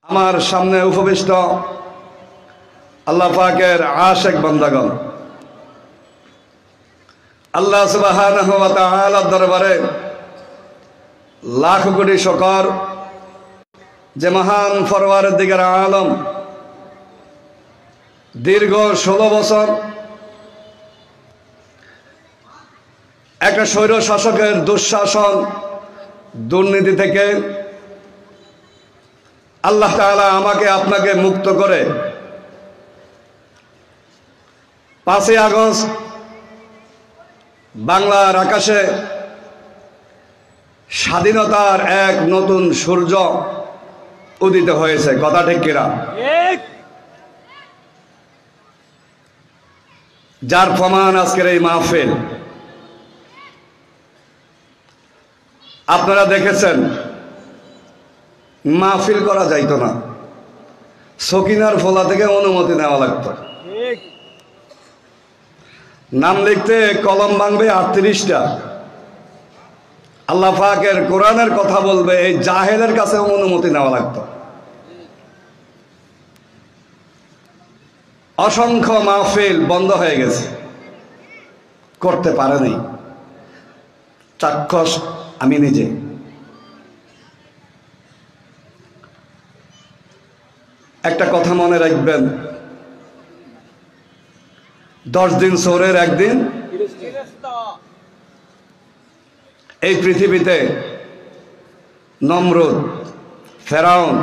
আমার সামনে উপবিষ্ট আল্লাহ পাকের আশিক বান্দাগণ, আল্লাহ সুবহানাহু ওয়া তাআলার দরবারে লাখ কোটি শুকর যে মহান পরওয়ারদিগার আলম দীর্ঘ 16 বছর একটা স্বৈর শাসকের দুঃশাসন দুর্নীতি থেকে আল্লাহ তাআলা আমাকে আপনাকে মুক্ত করে 5ই আগস্ট বাংলার আকাশে স্বাধীনতার এক নতুন সূর্য উদিত হয়েছে। কথা ঠিক কিনা? যার প্রমাণ আজকের এই মাহফিল। আপনারা দেখেছেন মাহফিল করা যাইতো না, সকিনার ফোলা থেকে অনুমতি নেওয়া লাগতো। নাম লিখতে কলম ভাঙবে 38টা, আল্লাহ পাকের কোরআনের কথা বলবে এই জাহেলের কাছে অনুমতি নেওয়া লাগতো। অসংখ্য মাহফিল বন্ধ হয়ে গেছে, করতে পারেনি। চাক্ষুষ আমি নিজে। একটা কথা মনে রাখবেন, 10 দিন চোরের একদিন। এই পৃথিবীতে নমরুদ, ফেরাউন,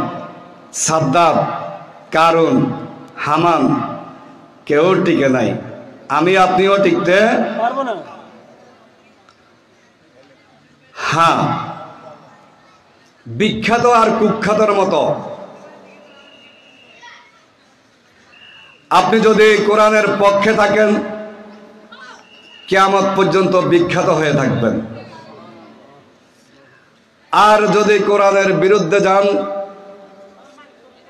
সাদ্দাত, কারুন, হামান কেউ টিকে নাই। আমি আপনিও টিকতে পারবো না। হ্যাঁ, বিখ্যাত আর কুখ্যাতর মতো আপনি যদি কোরআনের পক্ষে থাকেন কিয়ামত পর্যন্ত বিখ্যাত হয়ে থাকবেন, আর যদি কোরআনের বিরুদ্ধে যান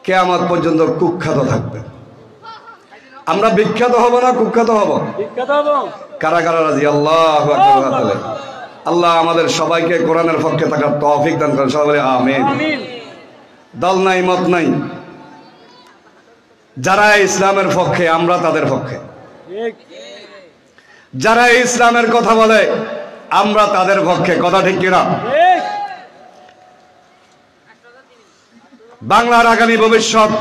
কিয়ামত পর্যন্ত কুখ্যাত থাকবেন। আমরা বিখ্যাত হব না কুখ্যাত হব? বিখ্যাত হব। কারা কারা রাজি? আল্লাহু আকবার। আল্লাহ আমাদের সবাইকে কোরআনের পক্ষে থাকার তৌফিক দান করেন। সবাই বলে আমিন। দল নাই, মত নাই। যারা ইসলামের পক্ষে আমরা তাদের পক্ষে, যারা ইসলামের কথা বলে আমরা তাদের পক্ষে। কথা ঠিক কিনা? বাংলার আগামী ভবিষ্যৎ,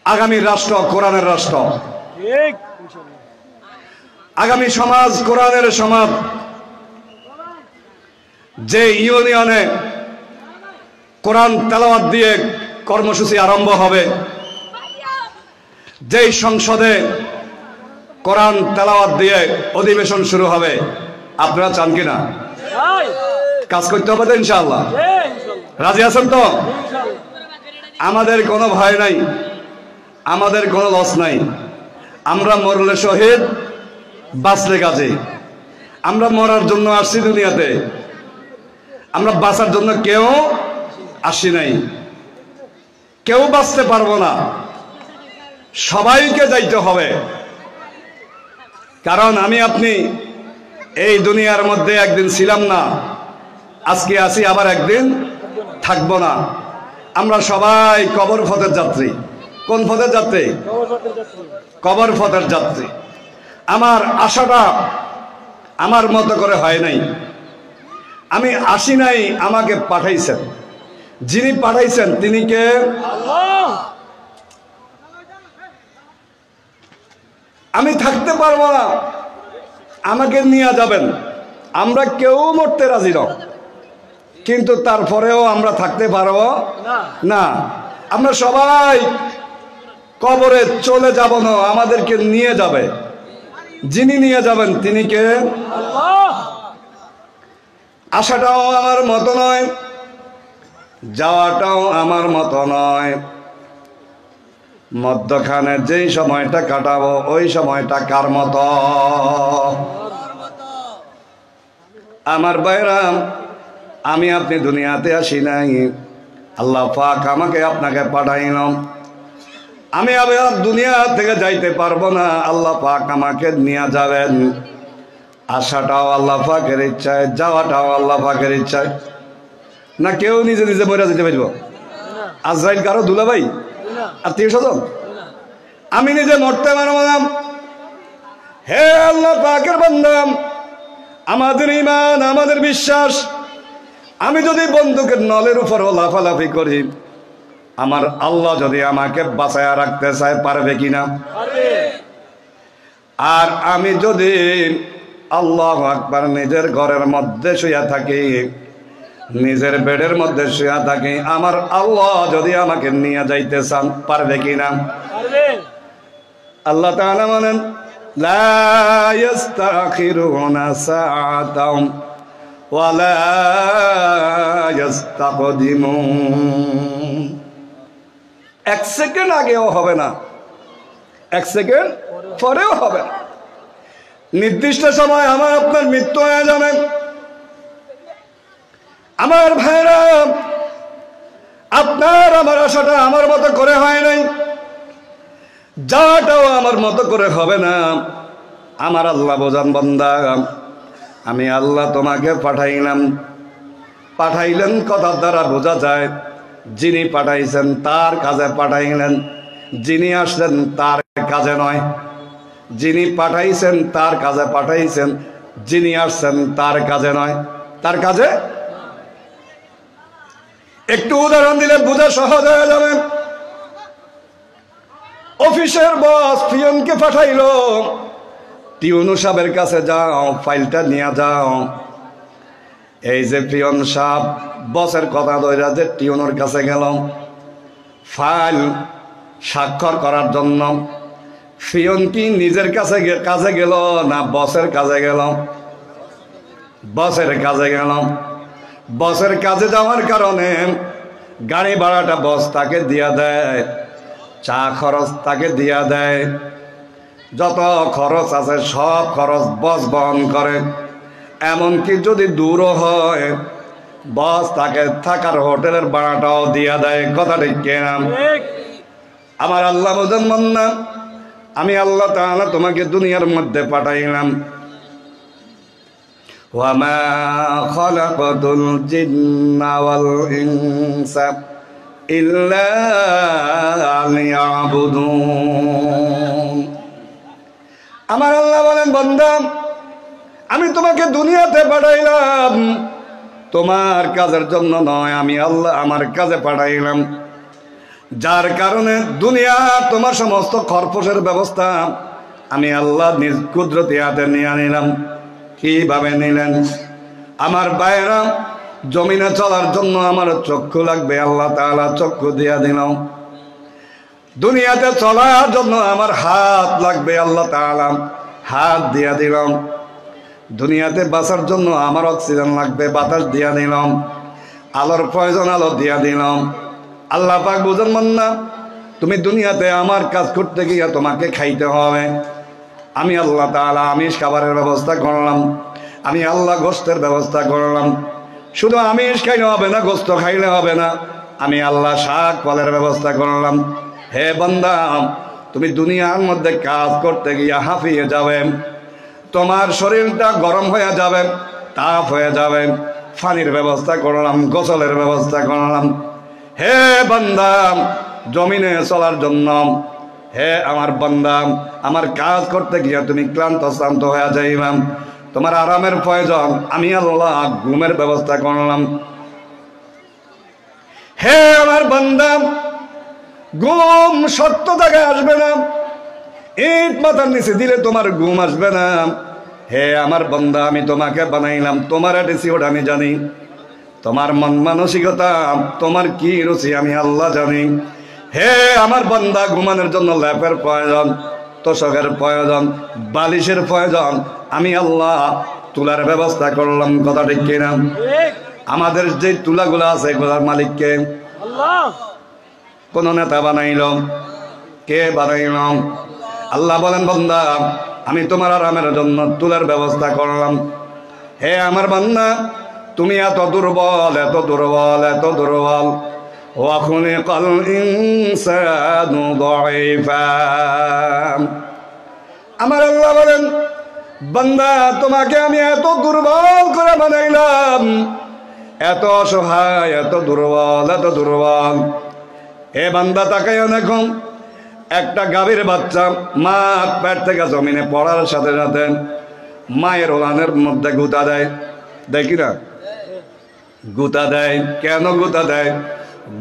আগামী রাষ্ট্র কোরআনের রাষ্ট্র, আগামী সমাজ কোরআনের সমাজ। যে ইউনিয়নে কোরআন তেলাওয়াত দিয়ে কর্মসূচি আরম্ভ হবে, যেই সংসদে কোরআন তেলাওয়াত দিয়ে অধিবেশন শুরু হবে, আপনারা চান কিনা? কাজ করতে হবে তো ইনশাআল্লাহ। রাজি আছেন তো? আমাদের কোনো ভয় নাই, আমাদের কোনো লস নাই। আমরা মরলে শহীদ, বাঁচলে গাজী। আমরা মরার জন্য আসছি দুনিয়াতে, আমরা বাঁচার জন্য কেউ আসি নাই। কেউ বাঁচতে পারবো না, সবাইকে যাইতে হবে। কারণ আমি আপনি এই দুনিয়ার মধ্যে একদিন ছিলাম না, আজকে আছি, আবার একদিন থাকবো না। আমরা সবাই কবর পথের যাত্রী। কোন পথের যাত্রী? কবর পথের যাত্রী। আমার আশাটা আমার মতো করে হয় নাই। আমি আসি নাই, আমাকে পাঠাইছেন। যিনি পাঠাইছেন তিনি কে? আল্লাহ। আমি থাকতে পারবো না, আমাকে নিয়ে যাবেন। আমরা কেউ মরতে রাজি নয়, কিন্তু তারপরেও আমরা থাকতে পারবো না। আমরা সবাই কবরে চলে যাব না, আমাদেরকে নিয়ে যাবে। যিনি নিয়ে যাবেন তিনি কে? আল্লাহ। আশাটাও আমার মতো নয়, যাওয়াটাও আমার মতো নয়। মধ্যখানে যেই সময়টা কাটাবো ওই সময়টা কার মতো? আমার ভাইরাম, আমি আপনি দুনিয়াতে আসি নাই, আল্লাহ পাক আমাকে আপনাকে পাঠাইলাম। আমি আবার দুনিয়া থেকে যাইতে পারবো না, আল্লাহ পাক আমাকে নিয়ে যাবেন। আশাটাও আল্লাহ পাকের ইচ্ছায়, যাওয়াটাও আল্লাহ পাকের ইচ্ছায়। না কেউ নিজে নিজে মরে যেতে পারবো? আজরাইল কারো দুলাভাই, আত্মীয় স্বজন? আমি নিজে মরতে পারবো না। হে আল্লাহ পাকের বান্দা, আমাদের ঈমান, আমাদের বিশ্বাস, আমি যদি বন্দুকের নলের উপর লাফালাফি করি, আমার আল্লাহ যদি আমাকে বাঁচায়া রাখতে চায়, পারবে কিনা? আর আমি যদি আল্লাহু আকবার নিজের ঘরের মধ্যে শুয়ে থাকি, নিজের বেডের মধ্যে শুয়ে থাকি, আমার আল্লাহ যদি আমাকে নিয়ে যাইতে চান, পারবে কিনা? আল্লাহ তাআলা বলেন, লা ইস্তাখিরুনা সাআতাম ওয়া লা ইস্তাকদিমুন। এক সেকেন্ড আগেও হবে না, এক সেকেন্ড পরেও হবে না। নির্দিষ্ট সময় আমার আপনার মৃত্যু হয়ে যাবে। আমার ভাইরা, আপনার আমার আশাটা আমার মতো করে হয় নাই, যাটাও আমার মতো করে হবে না। আমার আল্লাহ বোঝান বান্দা, আমি আল্লাহ তোমাকে পাঠাইলেন কথার দ্বারা বোঝা যায় যিনি পাঠাইছেন তার কাজে পাঠাইলেন, যিনি আসলেন তার কাজে নয়। যিনি পাঠাইছেন তার কাজে পাঠাইছেন, যিনি আসছেন তার কাজে নয়। তার কাজে একটু উদাহরণ দিলে বোঝা সহজ হয়ে যাবে। অফিসের বস পিয়নকে পাঠাইলো, টিউনু সাহেবের কাছে যাও, ফাইলটা নিয়ে যাও। এই যে পিয়ন সাহেব বসের কথা ধরে যে টিউনোর কাছে গেল ফাইল স্বাক্ষর করার জন্য, পিয়ন কি নিজের কাজে গেল না বসের কাজে গেল? বসের কাজে গেল। বসের কাজে যাওয়ার কারণে গাড়ি ভাড়াটা বস তাকে দিয়া দেয়, চা খরচ তাকে দিয়া দেয়, যত খরচ আছে সব খরচ বস বহন করে। এমনকি যদি দূরও হয়, বস তাকে থাকার হোটেলের ভাড়াটাও দিয়া দেয়। কথা ঠিক কিনা? আমার আল্লাহ বোঝেন বান্দা, আমি আল্লাহ তাআলা তোমাকে দুনিয়ার মধ্যে পাঠাইলাম। ওয়া মা খালাকাতুল জিন্না ওয়াল ইনসা ইল্লা লিয়াবুদুন। আমার আল্লাহ বলেন, বান্দা আমি তোমাকে দুনিয়াতে পাঠাইলাম তোমার কাজের জন্য নয়, আমি আল্লাহ আমার কাজে পাঠাইলাম। যার কারণে দুনিয়া তোমার সমস্ত খরপোশের ব্যবস্থা আমি আল্লাহ নিজ কুদরতি হাতে নিয়ে নিলাম। কিভাবে নিলেন? আমার ভাইরা, জমিনে চলার জন্য আমার চক্ষু লাগবে, আল্লাহ তাআলা চক্ষু দিয়া দিলাম। দুনিয়াতে চলার জন্য আমার হাত লাগবে, আল্লাহ তাআলা হাত দিয়া দিলাম। দুনিয়াতে বাঁচার জন্য আমার অক্সিজেন লাগবে, বাতাস দিয়া দিলাম। আলোর প্রয়োজন, আলো দিয়া দিলাম। আল্লাহ পাক বুঝেন বান্দা, তুমি দুনিয়াতে আমার কাজ করতে গিয়ে তোমাকে খাইতে হবে। আমি আল্লাহ তাআলা আমিষ খাবারের ব্যবস্থা করলাম, আমি আল্লাহ গোশতের ব্যবস্থা করলাম। শুধু আমিষ খাইলে হবে না, গোশত খাইলে হবে না, আমি আল্লাহ শাক ফলের ব্যবস্থা করলাম। হে বান্দা, তুমি দুনিয়ার মধ্যে কাজ করতে গিয়ে হাঁপিয়ে যাবে, তোমার শরীরটা গরম হয়ে যাবে, তাপ হয়ে যাবে। পানির ব্যবস্থা করলাম, গোসলের ব্যবস্থা করলাম। হে বান্দা, জমিনে চলার জন্য, হে আমার বান্দা, আমার কাজ করতে গিয়ে তুমি ক্লান্ত হয়ে যাইবাম, তোমার আরামের প্রয়োজন, আমি আল্লাহ ঘুমের ব্যবস্থা করলাম। হে আমার বান্দা, ঘুম সত্য জায়গায় আসবে না, ইট মাথার নিচে দিলে তোমার ঘুম আসবে না। হে আমার বান্দা, আমি তোমাকে বানাইলাম, তোমার অ্যাটিটিউড আমি জানি, তোমার মন মানসিকতা, তোমার কি রুচি আমি আল্লাহ জানি। হে আমার বান্দা, ঘুমানোর জন্য ল্যাপের প্রয়োজন, তোষকের প্রয়োজন, বালিশের প্রয়োজন, আমি আল্লাহ তুলার ব্যবস্থা করলাম। কথা ঠিক কিনা? আমাদের যে তুলাগুলো আছে এগুলার মালিককে? আল্লাহ। কোন নেতা বানাইল? কে বানাইল? আল্লাহ বলেন, বান্দা আমি তোমার আরামের জন্য তুলার ব্যবস্থা করলাম। হে আমার বান্দা, তুমি এত দুর্বল, এত দুর্বল, এত দুর্বল। ওয়াখুলিকাল ইনসানু দাঈফা। আমার আল্লাহ বলেন, বান্দা তোমাকে আমি এত দুর্বল করে বানাইলাম, এত অসহায়, এত দুর্বল, এত দুর্বল। এ বান্দা তাকাইয়া দেখো, একটা গাভীর বাচ্চা মা পেট থেকে জমিনে পড়ার সাথে সাথে মায়ের ওলানের মধ্যে গুতা দেয়, দেখি না? গুতা দেয় কেন? গুতা দেয়,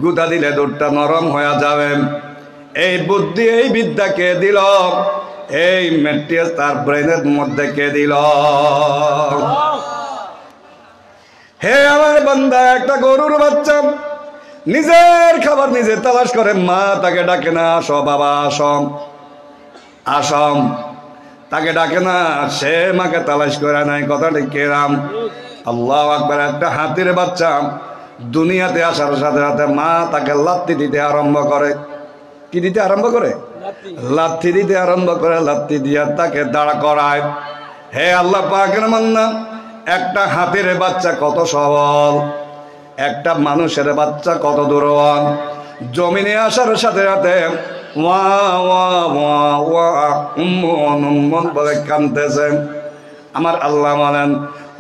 গুতা দিলে দুধটা নরম হয়ে যাবে। এই বুদ্ধি, এই বিদ্যা কে দিল? এই ম্যাট্রিয়াস তার ব্রেনের মধ্যে কে দিল? হে আমার বান্দা, একটা গরুর বাচ্চা নিজের খাবার নিজে তালাশ করে, মা তাকে ডাকে না, আসো বাবা আসো আসম, তাকে ডাকে না, সে মাকে তালাশ করে নাই। কথা ঠিক কেরাম? আল্লাহু আকবার। একটা হাতির বাচ্চা দুনিয়াতে আসার সাথে সাথে মা তাকে লাত্তি দিতে আরম্ভ করে। কি দিতে আরম্ভ করে? লাত্তি দিতে আরম্ভ করে। লাত্তি দিয়া তাকে দাঁড়া করায়। হে আল্লাহ পাকের বান্দা, একটা হাতির বাচ্চা কত সবল, একটা মানুষের বাচ্চা কত দুর্বল। জমিনে আসার সাথে সাথে ওয়া ওয়া ওয়া ওয়া উম্মন উম্মন বলে কাঁদতেছে। আমার আল্লাহ বলেন,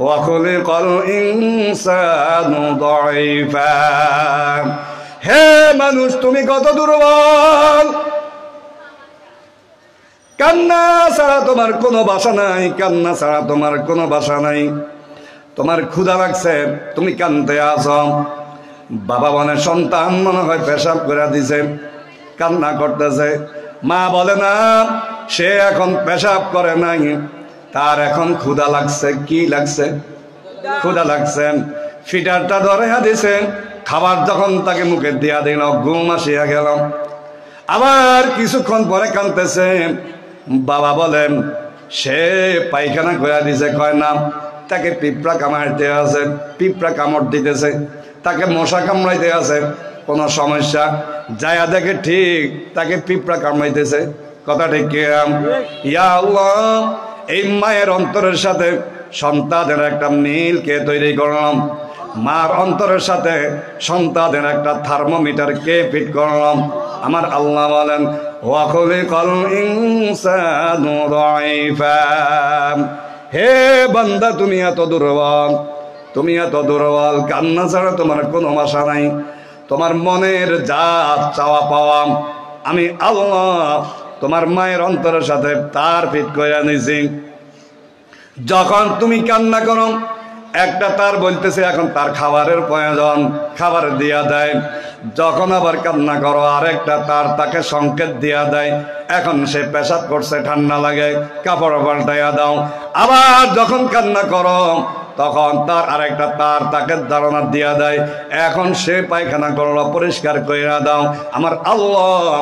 ওয়া খুলিকাল ইনসানু দাঈফা। হে মানুষ, তুমি কত দুর্বল। কান্না ছাড়া তোমার কোনো ভাষা নাই, কান্না ছাড়া তোমার কোনো ভাষা নাই। তোমার ক্ষুধা লাগছে, তুমি কান্দতে আছো। বাবা বলে, সন্তান মনে হয় পেশাব করে দিছে, কান্না করতেছে। মা বলে না, সে এখন পেশাব করে নাই, তার এখন ক্ষুধা লাগছে। কি লাগছে? ক্ষুধা লাগছে। ফিটারটা ধরে দিছে, খাবার যখন তাকে মুখে দিয়া দিল, ঘুম আসিয়া গেল। আবার কিছুক্ষণ পরে কাঁদতেছে। বাবা বলেন, সে পায়খানা করে দিছে। কয় না, তাকে পিঁপড়া কামড়াইতে আছে, পিঁপড়া কামড় দিতেছে, তাকে মশা কামড়াইতে আছে। কোনো সমস্যা? যায়া দেখে ঠিক তাকে পিঁপড়া কামড়াইতেছে। কথা ঠিক কিরাম? ইয়া আল্লাহ, এই মায়ের অন্তরের সাথে সন্তানের একটা মিল কে তৈরি করলাম? মার অন্তরের সাথে সন্তানের একটা থার্মোমিটার কে ফিট করলাম? আমার আল্লাহ বলেন, ওয়া খুলিকাল ইনসানু দাঈফা। হে বান্দা, তুমি এত দুর্বল, তুমি এত দুর্বল। কান্না ছাড়া তোমার কোনো ভাষা নাই। তোমার মনের যা চাওয়া পাওয়া আমি আল্লাহ তোমার মায়ের অন্তরের সাথে তার ফিট করে নিয়েছি। যখন তুমি কান্না করো, একটা তার বলতেছে এখন তার খাবারের প্রয়োজন, খাবার দিয়া দেয়। যখন আবার কান্না করো, আরেকটা তার তাকে সংকেত দিয়া দেয় এখন সে পেশাব করছে, ঠান্ডা লাগে, কাপড় পাল্টাইয়া দাও। আবার যখন কান্না করো, তখন তার আরেকটা তার তাকে ধারণা দিয়া দেয় এখন সে পায়খানা করলো, পরিষ্কার কইরা দাও। আমার আল্লাহ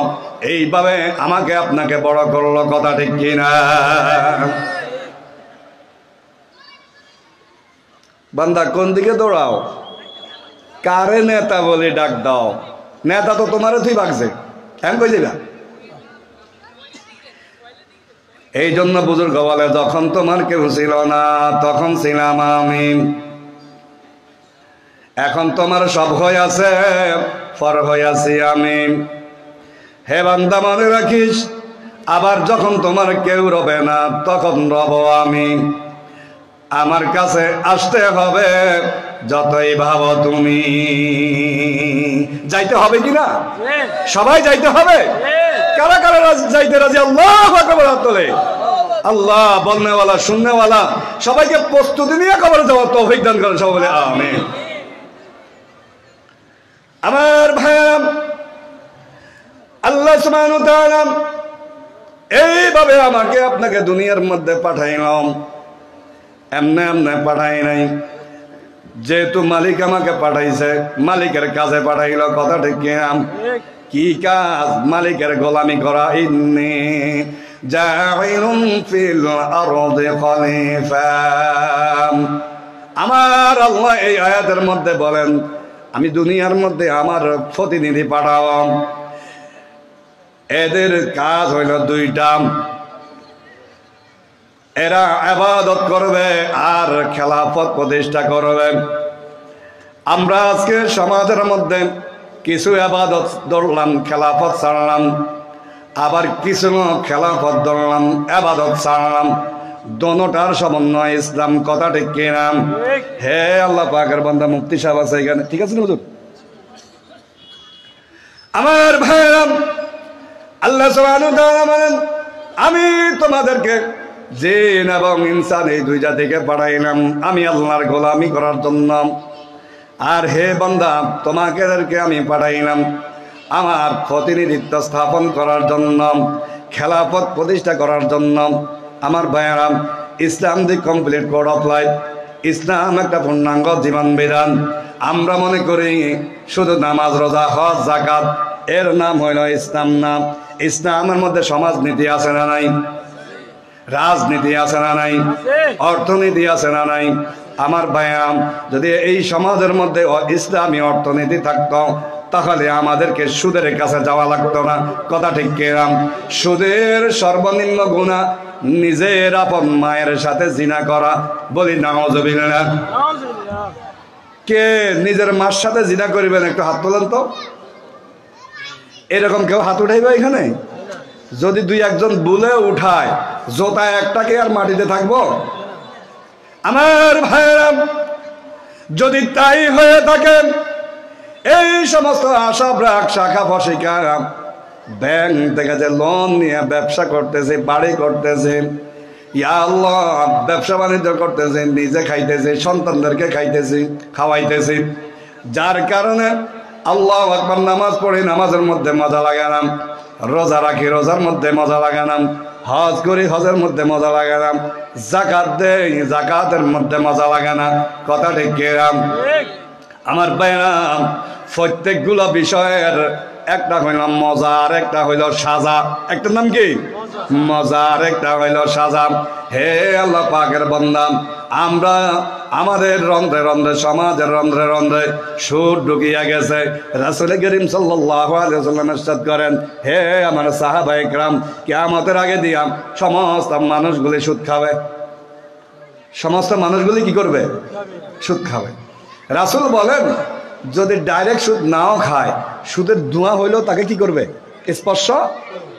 এইভাবে আমাকে আপনাকে বড় করলো। কথা ঠিক কিনা? বান্দা কোন দিকে দৌড়াও? কারে নেতা বলে ডাক দাও? নেতা তো তোমারও তুই ভাগছে, কেন কই যাবা? এই জন্য বুজুর্গ বলে, যখন তোমার কেউ ছিল না তখন ছিলাম আমি। এখন তোমার সব হয়ে আছে, পর হয়ে আছি আমি। হে বান্দা মনে রাখিস, আবার যখন তোমার কেউ রবে না তখন রব আমি। আমার কাছে আসতে হবে, যতই ভাবো তুমি। যাইতে হবে কিনা? সবাই যাইতে হবে। কারা কারা যাইতে রাজি? আল্লাহু আকবার তোলে। আল্লাহ বলনেওয়ালা শুননেওয়ালা সবাইকে প্রস্তুতি নিয়ে কবরে যাওয়ার তৌফিক দান করেন। সবাই বলে আমিন। আমার ভাইরা, আল্লাহ সুবহানাহু ওয়া তাআলা এইভাবে আমাকে আপনাকে দুনিয়ার মধ্যে পাঠাইলাম। এমনে এমনে পাঠাই নাই। যেহেতু মালিক আমাকে পাঠাইছে, মালিকের কাজে পাঠাইল। কথা ঠিক কিনা? কি কাজ? মালিকের গোলামি করা। ইন্নী জাইলুন ফিল আরদি খলিফা। আমার আল্লাহ এই আয়াতের মধ্যে বলেন, আমি দুনিয়ার মধ্যে আমার প্রতিনিধি পাঠালাম। এদের কাজ হইল দুইটা, এরা ইবাদত করবে আর খেলাফত প্রতিষ্ঠা করবে। আমরা আজকে সমাজের মধ্যে কিছু ইবাদত ধরলাম, খেলাফত ছাড়লাম, আবার কিছু খেলাফত ধরলাম, ইবাদত ছাড়লাম। দোনোটার সমন্বয় ইসলাম। কথা ঠিক কিনা? হে আল্লাহ পাকের বান্দা মুফতি সাহেব আছে এখানে, ঠিক আছে না হুজুর? আমার ভাইরা, আল্লাহ সুবহানাহু ওয়া তাআলা বলেন, আমি তোমাদেরকে জিন এবং ইনসান এই দুই জাতিকে পাঠাইলাম আমি আল্লাহর গোলামি করার জন্য। আর হে বান্দা, তোমাদেরকে আমি পাঠাইলাম আমার প্রতিনিধিত্ব স্থাপন করার জন্য, খেলাফত প্রতিষ্ঠা করার জন্য। আমার ভাইয়েরা, Islam the complete code of life. ইসলাম একটা পূর্ণাঙ্গ জীবন বিধান। আমরা মনে করি শুধু নামাজ, রোজা, হজ, যাকাত এর নাম হইল ইসলাম। নাম ইসলামের মধ্যে সমাজনীতি আছে না নাই? রাজনীতি আছে না নাই? অর্থনীতি আছে না নাই? আমার ভাইয়াম, যদি এই সমাজের মধ্যে ইসলামী অর্থনীতি থাকতো তাহলে আমাদেরকে সুদের কাছে যাওয়া লাগতো না। কথা ঠিক কিরাম? সুদের সর্বনিম্ন গুনাহ নিজের আপন মায়ের সাথে জিনা করা। বলি নাউজুবিল্লাহ। কে নিজের মার সাথে জিনা করিবেন? একটু হাত তোলেন তো। এরকম কেউ হাত উঠাইবে এখানে? যদি দুই একজন বুলে উঠায়, জোতা একটাকে আর মাটিতে থাকবো? আমার ভাইয়েরা, যদি তাই হয়ে থাকে, এই সমস্ত আশা ব্রাক শাখা ফসিকা ব্যাংক থেকে যে লোন নিয়ে ব্যবসা করতেছে, বাড়ি করতেছে, ইয়া আল্লাহ, ব্যবসা বাণিজ্য করতেছে, নিজে খাইতেছে, সন্তানদেরকে খাইতেছে, খাওয়াইতেছে, যার কারণে আল্লাহু আকবার নামাজ পড়ি, নামাজের মধ্যে মজা লাগে না, রোজা রাখি, রোজার মধ্যে মজা লাগে না, হজ করি, হজের মধ্যে মজা লাগে না, যাকাত দেই, যাকাতের মধ্যে মজা লাগে না। কথা ঠিক কিরাম? আমার ভাইরাম, প্রত্যেকগুলো বিষয়ের একটা হইল মজা আর একটা হইল সাজা। একটার নাম কি? মজা আর একটা হইল সাজা। হে আল্লাহ পাকের বান্দা, আমরা আমাদের রন্ধ্রে রন্ধ্রে, সমাজের রন্ধ্রে রন্ধ্রে সুদ ঢুকিয়া গেছে। রাসূল করিম সাল্লাল্লাহু আলাইহি ওয়াসাল্লাম ইরশাদ করেন, হে আমার সাহাবায়ে কেরাম, কিয়ামতের আগে দিয়া সমস্ত মানুষগুলি সুদ খাবে। সমস্ত মানুষগুলি কি করবে? সুদ খাবে। রাসূল বলেন, যদি ডাইরেক্ট সুদ নাও খায়, সুদের ধোঁয়া হইলেও তাকে কি করবে? স্পর্শ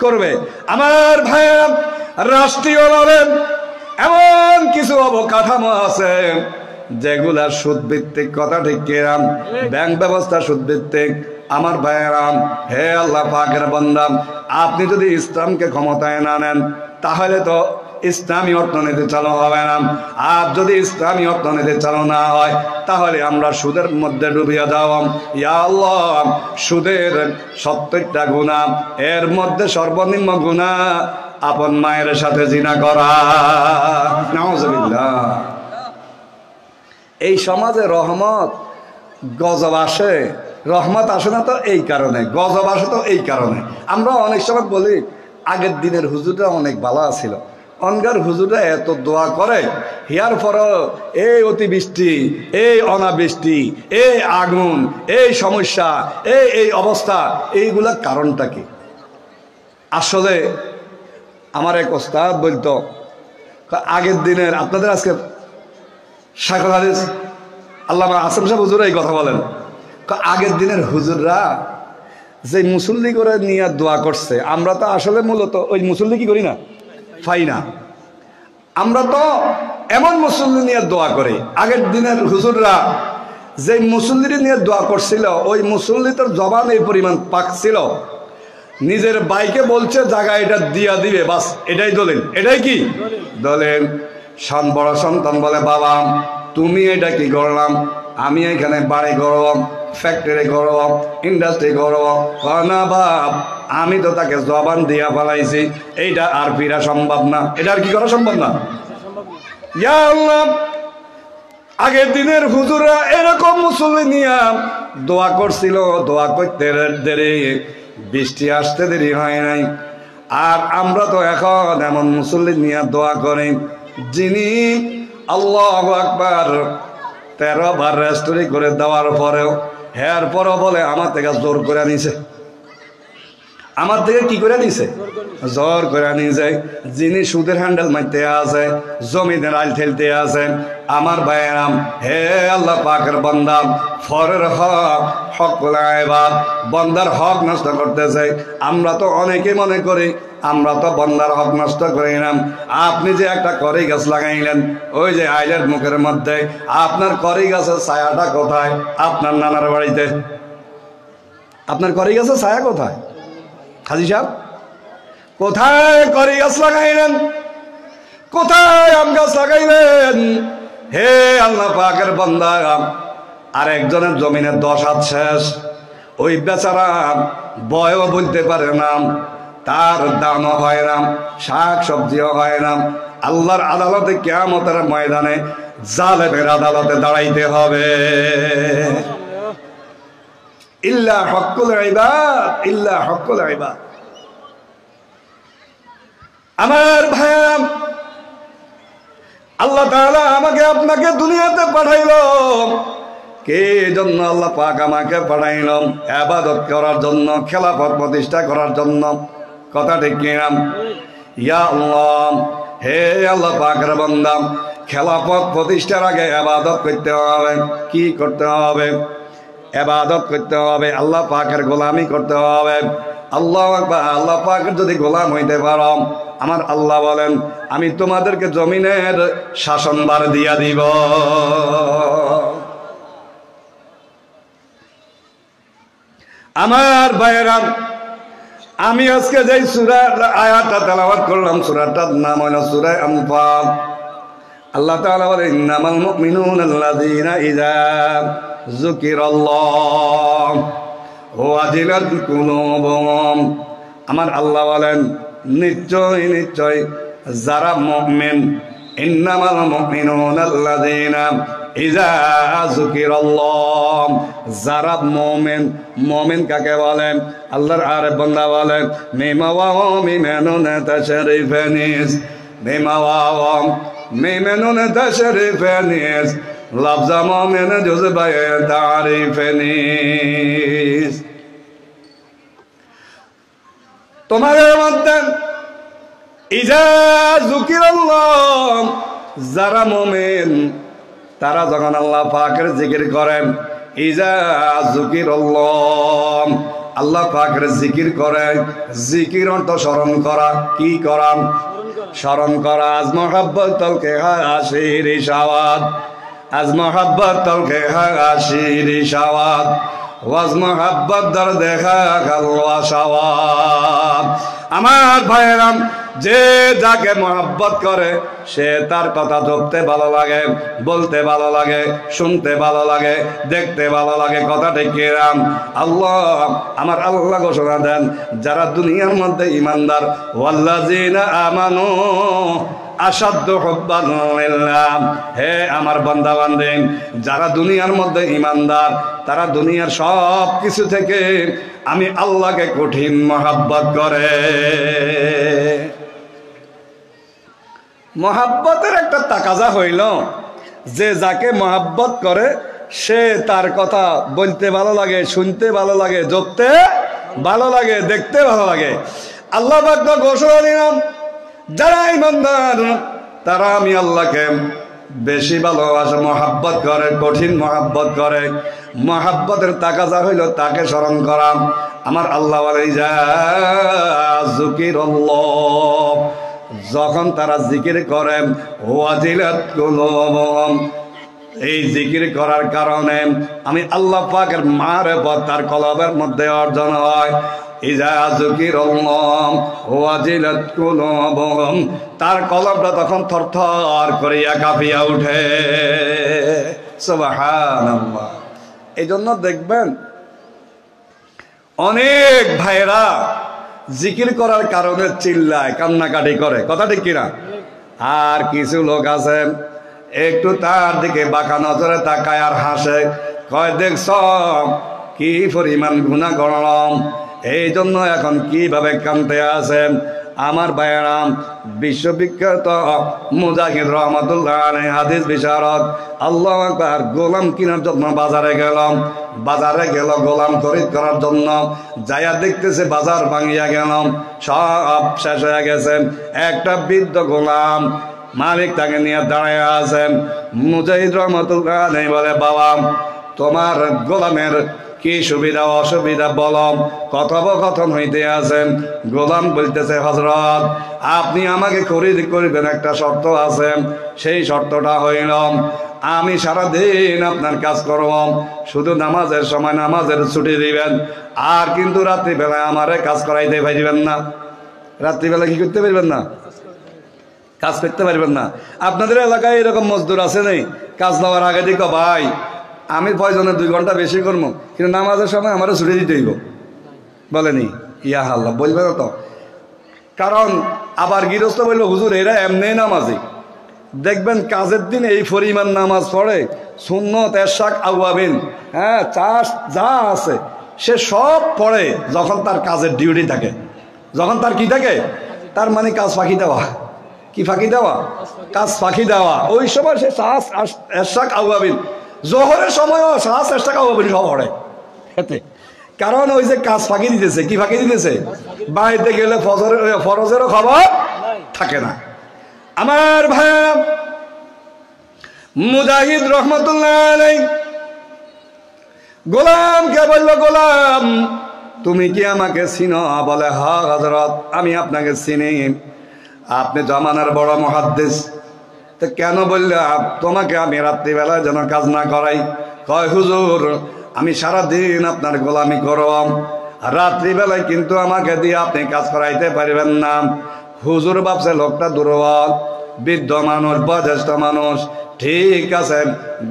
করবে। আমার ভাইয়া, রাষ্ট্রীয়ভাবে এমন কিছু অবকাঠামো আছে যেগুলা সুদ ভিত্তিক। কথা ঠিক কিরাম? ব্যাংক ব্যবস্থা সুদ ভিত্তিক। আমার ভাইয়েরাম, হে আল্লাহ পাকের বান্দা, আপনি যদি ইসলামকে ক্ষমতায় না নেন তাহলে তো ইসলামী অর্থনীতি চালু হবে না। আর যদি ইসলামী অর্থনীতি চালু না হয় তাহলে আমরা সুদের মধ্যে ডুবিয়ে যাব। ইয়া আল্লাহ, সুদের 70টা গুনাহ, এর মধ্যে সর্বনিম্ন গুনাহ আপন মায়ের সাথে জিনা করা। নাউজুবিল্লাহ। এই সমাজে রহমত গজব আসে, রহমত আসে না তো এই কারণে, গজব আসে তো এই কারণে। আমরা অনেক সময় বলি আগের দিনের হুজুররা অনেক ভালো ছিল, অনগার হুজুররা এত দোয়া করে, হিয়ার পরও এই অতিবৃষ্টি, এই অনাবৃষ্টি, এই আগুন, এই সমস্যা, এই অবস্থা, এইগুলার কারণটা কি? আসলে আমার এক ওস্তাদ বলতো, আগের দিনের, আপনাদের আজকে শাইখুল হাদিস আল্লামা আসেম সাহেব হুজুর এই কথা বলেন, আগের দিনের হুজুররা যে মুসল্লি করে নিয়ে দোয়া করছে, আমরা তো আসলে মূলত ওই মুসল্লি কি করি না, পাই না। আমরা তো এমন মুসল্লি নিয়ে দোয়া করি। আগের দিনের হুজুররা যে মুসল্লি নিয়ে দোয়া করছিল, ওই মুসল্লি তোর জবান এই পরিমাণ পাক ছিল, নিজের বাইকে বলছে জায়গা এটা দিয়া দিবে, বাস এটাই দলেন। এটাই কি দলেন? বড় সন্তান বলে, বাবা তুমি এটা কি করলাম? আমি এখানে বাড়ি করব, ফ্যাক্টরি করব, ইন্ডাস্ট্রি করব। না বাপ, আমি তো তাকে জবান দিয়া ফেলাইছি, এইটা আর ফিরা সম্ভব না। এটা আর কি করা সম্ভব না? ইয়া আল্লাহ, আগের দিনের হুজুররা এরকম মুসল্লি নিয়ে দোয়া করছিল, দোয়া করতে দেরি, বৃষ্টি আসতে দেরি হয় নাই। আর আমরা তো এখন এমন মুসল্লি নিয়ে দোয়া করি যিনি আল্লাহু আকবার 13 বার রেস্টোরি করে দেওয়ার পরেও, এর পরও বলে আমার থেকে জোর করে নিছে। আমার থেকে কি করে নিছে? জোর করে নিছে। যিনি সুদের হ্যান্ডেল মারতে আছে, জমিনের আইল ঠেলতে আছে। আমার ভাইয়েরাম, হে আল্লাহ পাকের বান্দা, ফরের হক, হকুল ইবাদ, বান্দার হক নষ্ট করতেছে। আমরা তো অনেকে মনে করি আমরা তো বান্দার হক নষ্ট করি না। আপনি যে একটা কড়ি গাছ লাগাইলেন, ওই যে আইলের মুখের মধ্যে, আপনার কড়ি গাছের ছায়াটা কোথায়? আপনার নানার বাড়িতে। আপনার করি গাছে ছায়া কোথায়? হাজী সাহেব কোথায় করি গাছ লাগাইলেন, কোথায় আম গাছ লাগাইলেন? হে আল্লাহ পাকের বান্দা, আর একজনের জমিনের 10 হাত শেষ, ওই বেচারা বয়ও বলতে পারে না, তার দানও হয় না, শাক সবজিও হয় না। আল্লাহর আদালতে কিয়ামতের ময়দানে জালেমের আদালতে দাঁড়াইতে হবে। ইল্লা হকুল ইবাদ, ইল্লা হকুল ইবাদ। আমার ভাইরা, আল্লাহ তাআলা আমাকে আপনাকে দুনিয়াতে পাঠাইলো কে জন্য? আল্লাহ পাক আমাকে পাঠাইল ইবাদত করার জন্য, খেলাফত প্রতিষ্ঠা করার জন্য। কথা ঠিক কিনা? ইয়া আল্লাহ, হে আল্লাহ পাকের বান্দা, খেলাফত প্রতিষ্ঠার আগে ইবাদত করতে হবে। কি করতে হবে? ইবাদত করতে হবে, আল্লাহ পাকের গোলামি করতে হবে। আল্লাহু আকবার। আল্লাহ পাকের যদি গোলাম হইতে পারো, আমার আল্লাহ বলেন আমি তোমাদেরকে জমিনের শাসনভার দিয়া দিব। আমার ভাইয়েরা, আমি আজকে যেই সূরার আয়াতটা তেলাওয়াত করলাম, সূরাটার নাম হলো সূরা আনফাল। আল্লাহ তাআলা বলেন ইন্নামাল মুমিনুনা আল্লাযীনা ইযা যুকিরাল্লাহ ওয়াজিলাত কুলুবুহুম। আমার আল্লাহ বলেন নিশ্চয় নিশ্চয় যারা মুমিন, ইন্নামাল মুমিনুনা আল্লাযীনা ইযা যুকিরাল্লাহ, যারা মুমিন। মুমিন কাকে বলেন? আল্লাহর আরেক বান্দা বলেন মিমাওয়ামিমেনুন তাশরিফানিস, মিমাওয়ামিমেনুন তাশরিফানিস, লফজা মুমিন জুজবায়ে তারিফানিস। তোমাদের মধ্যে ইযা যুকিরাল্লাহ, যারা মুমিন তারা যখন আল্লাহ পাকের জিকির করেন, ইযা যুকিরাল্লাহ, আল্লাহ পাকের জিকির করে। জিকির অর্থ স্মরণ করা। কি করা? স্মরণ করা। আজ মোহাব্বত তলকে হাসির ইশাওয়াত, আজ মোহাব্বত তলকে হাসির ইশাওয়াত, ওয়াজ মোহাব্বত দর দেখা কালওয়া শাওয়াত। আমার ভাইয়েরাম, যে যাকে মহব্বত করে সে তার কথা জপতে ভালো লাগে, বলতে ভালো লাগে, শুনতে ভালো লাগে, দেখতে ভালো লাগে। কথা ঠিক কিরাম? আল্লাহ, আমার আল্লাহ ঘোষণা দেন যারা দুনিয়ার মধ্যে ইমানদার, ওয়াল্লাযিনা আমানু আসাদ্দু হুব্বান লিল্লাহ। হে আমার বান্দা বান্দী, যারা দুনিয়ার মধ্যে ইমানদার, তারা দুনিয়ার সব কিছু থেকে আমি আল্লাহকে কঠিন মহব্বত করে। মহাব্বতের একটা তাকাজা হইল যে যাকে মহাব্বত করে সে তার কথা বলতে ভালো লাগে, শুনতে ভালো লাগে, জপতে ভালো লাগে, দেখতে ভালো লাগে। আল্লাহ পাক তো ঘোষণা দিলাম যারা ইমানদার তারা আমি আল্লাহকে বেশি ভালোবাসে, মহাব্বত করে, কঠিন মহাব্বত করে। মহাব্বতের তাকাজা হইল তাকে স্মরণ করা। আমার আল্লাহ বলে যা যুকিরাল্লাহ, যখন তারা জিকির করে, ওয়াজিলাত কুলুবুহুম, এই জিকির করার কারণে আমি আল্লাহ পাকের মারেফত তার কলবের মধ্যে অর্জন হয়। ইযা যুকিরাল্লাহ ওয়াজিলাত কুলুবুহুম, তার কলবটা তখন থরথর করিয়া কাঁপিয়া উঠে। সুবহানাল্লাহ। এই জন্য দেখবেন অনেক ভাইরা জিকির করার কারণে চিল্লায়, কান্নাকাটি করে। কথা ঠিক কিনা? আর কিছু লোক আছে একটু তার দিকে বাঁকা নজরে তাকায় আর হাসে, কয় দেখছ কি পরিমাণ গুনাহ করলাম, এই জন্য এখন কিভাবে কাঁদতে আছেন। আমার ভাইয়েরাম, বিশ্ববিখ্যাত মুজাহিদ রহমাতুল্লাহ আলাইহি হাদিস বিশারদ, আল্লাহু আকবার, গোলাম কেনার জন্য বাজারে গেলাম। বাজারে গেল গোলাম খরিদ করার জন্য, যাইয়া দেখতেছে বাজার ভাঙিয়া গেলাম, সব শেষ হয়ে গেছে। একটা বৃদ্ধ গোলাম, মালিক তাকে নিয়ে দাঁড়ায় আছেন। মুজাহিদ রহমাতুল্লাহ আলাইহি বলে, বাবা তোমার গোলামের কি সুবিধা অসুবিধা বলো। কথোপকথন হইতে আছেন। গোলাম বলতেছে, হযরত আপনি আমাকে খরিদ করবেন, একটা শর্ত আছে। সেই শর্তটা হইল আমি সারাদিন আপনার কাজ করব, শুধু নামাজের সময় নামাজের ছুটি দিবেন, আর কিন্তু রাত্রিবেলায় আমারে কাজ করাইতে পারবেন না। রাত্রিবেলা কি করতে পারবেন না? কাজ করতে পারবেন না। আপনাদের এলাকায় এরকম মজদুর আছে নেই? কাজ দেওয়ার আগে দিক ভাই আমি প্রয়োজনে 2 ঘন্টা বেশি করবো, কিন্তু নামাজের সময় আমারও ছুটি দিতে হইব, বলেনি? ইয়া আল্লাহ, বলবে না তো। কারণ আবার গৃহস্থ বললো হুজুর এরা এমনি নামাজি, দেখবেন কাজের দিন এই পরিমাণ নামাজ পড়ে, সুন্নত এরশাক আওয়াবিন, হ্যাঁ চাষ যা আছে সে সব পড়ে যখন তার কাজের ডিউটি থাকে। যখন তার কি থাকে, তার মানে কাজ ফাঁকি দেওয়া। কি ফাঁকি দেওয়া? কাজ ফাঁকি দেওয়া। ওই সময় সে চাষ এরশাক আওয়াবিন, জোহরের সময়ও চাষ এরশাক আওয়াবিন সব পড়ে এতে। কারণ ওই যে কাজ ফাঁকি দিতেছে। কি ফাঁকি দিতেছে? বাড়িতে গেলে ফরজেরও খবর থাকে না। আমার ভাই মুজাহিদ রহমতুল্লাহ আলাইহি গোলামকে বলল, গোলাম তুমি কি আমাকে চিনো? বলে হ্যাঁ হযরত, আমি আপনাকে চিনি, আপনি জামানার বড় মুহাদ্দিস। তো কেন বললে তোমাকে আমি রাত্রিবেলায় যেন কাজ না করাই? কয় হুজুর আমি সারাদিন আপনার গোলামি করব, রাত্রিবেলায় কিন্তু আমাকে দিয়ে আপনি কাজ করাইতে পারবেন না। হুজুর ভাবছে লোকটা দুর্বল, বৃদ্ধ মানুষ, বয়োজ্যেষ্ঠ মানুষ, ঠিক আছে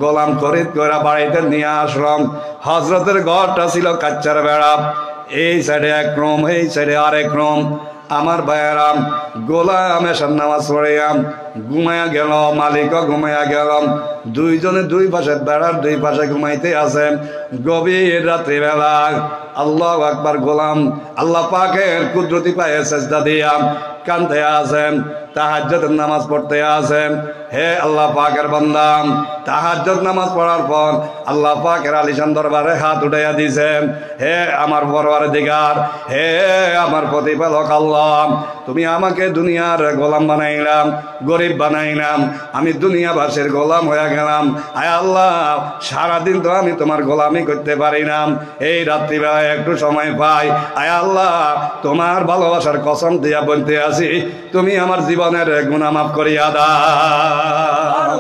গোলাম খরিদ করে বাড়িতে নিয়ে আসলাম। হজরতের ঘরটা ছিল কাচ্চার বেড়া, এই সাইডে এক রুম, এই সাইডে আরেক রুম। আমার ভাইয়েরাম গোলাম এসব নামাজ পড়িয়াম ঘুমাইয়া গেল, মালিকও ঘুমাইয়া গেলাম, দুইজনে দুই পাশে বেড়ার দুই পাশে ঘুমাইতে আছে। গভীর রাত্রিবেলা আল্লাহু আকবার, গোলাম আল্লাহ পাকের কুদরতি পায়ে সেজদা দিয়া কাঁদতে আছেন, তাহাজ্জুদের নামাজ পড়তে আছেন। হে আল্লাহ পাকের বান্দা, তাহাজ্জুদ নামাজ পড়ার পর আল্লাহ পাকের আলিশান দরবারে হাত উঠাইয়া দিয়েছেন। হে আমার পরওয়ারদিগার, হে আমার প্রতিপালক আল্লাহ, তুমি আমাকে দুনিয়ার গোলাম বানাইলাম, গরিব বানাইলাম, আমি দুনিয়াবাসীর গোলাম হয়ে গেলাম। আয় আল্লাহ সারাদিন তো আমি তোমার গোলামি করতে পারি না, এই রাত্রিবেলায় একটু সময় পাই, আয় আল্লাহ তোমার ভালোবাসার কসম দিয়া বলতে আসি, তুমি আমার জীবনের গুনাহ মাফ করিয়া দাও।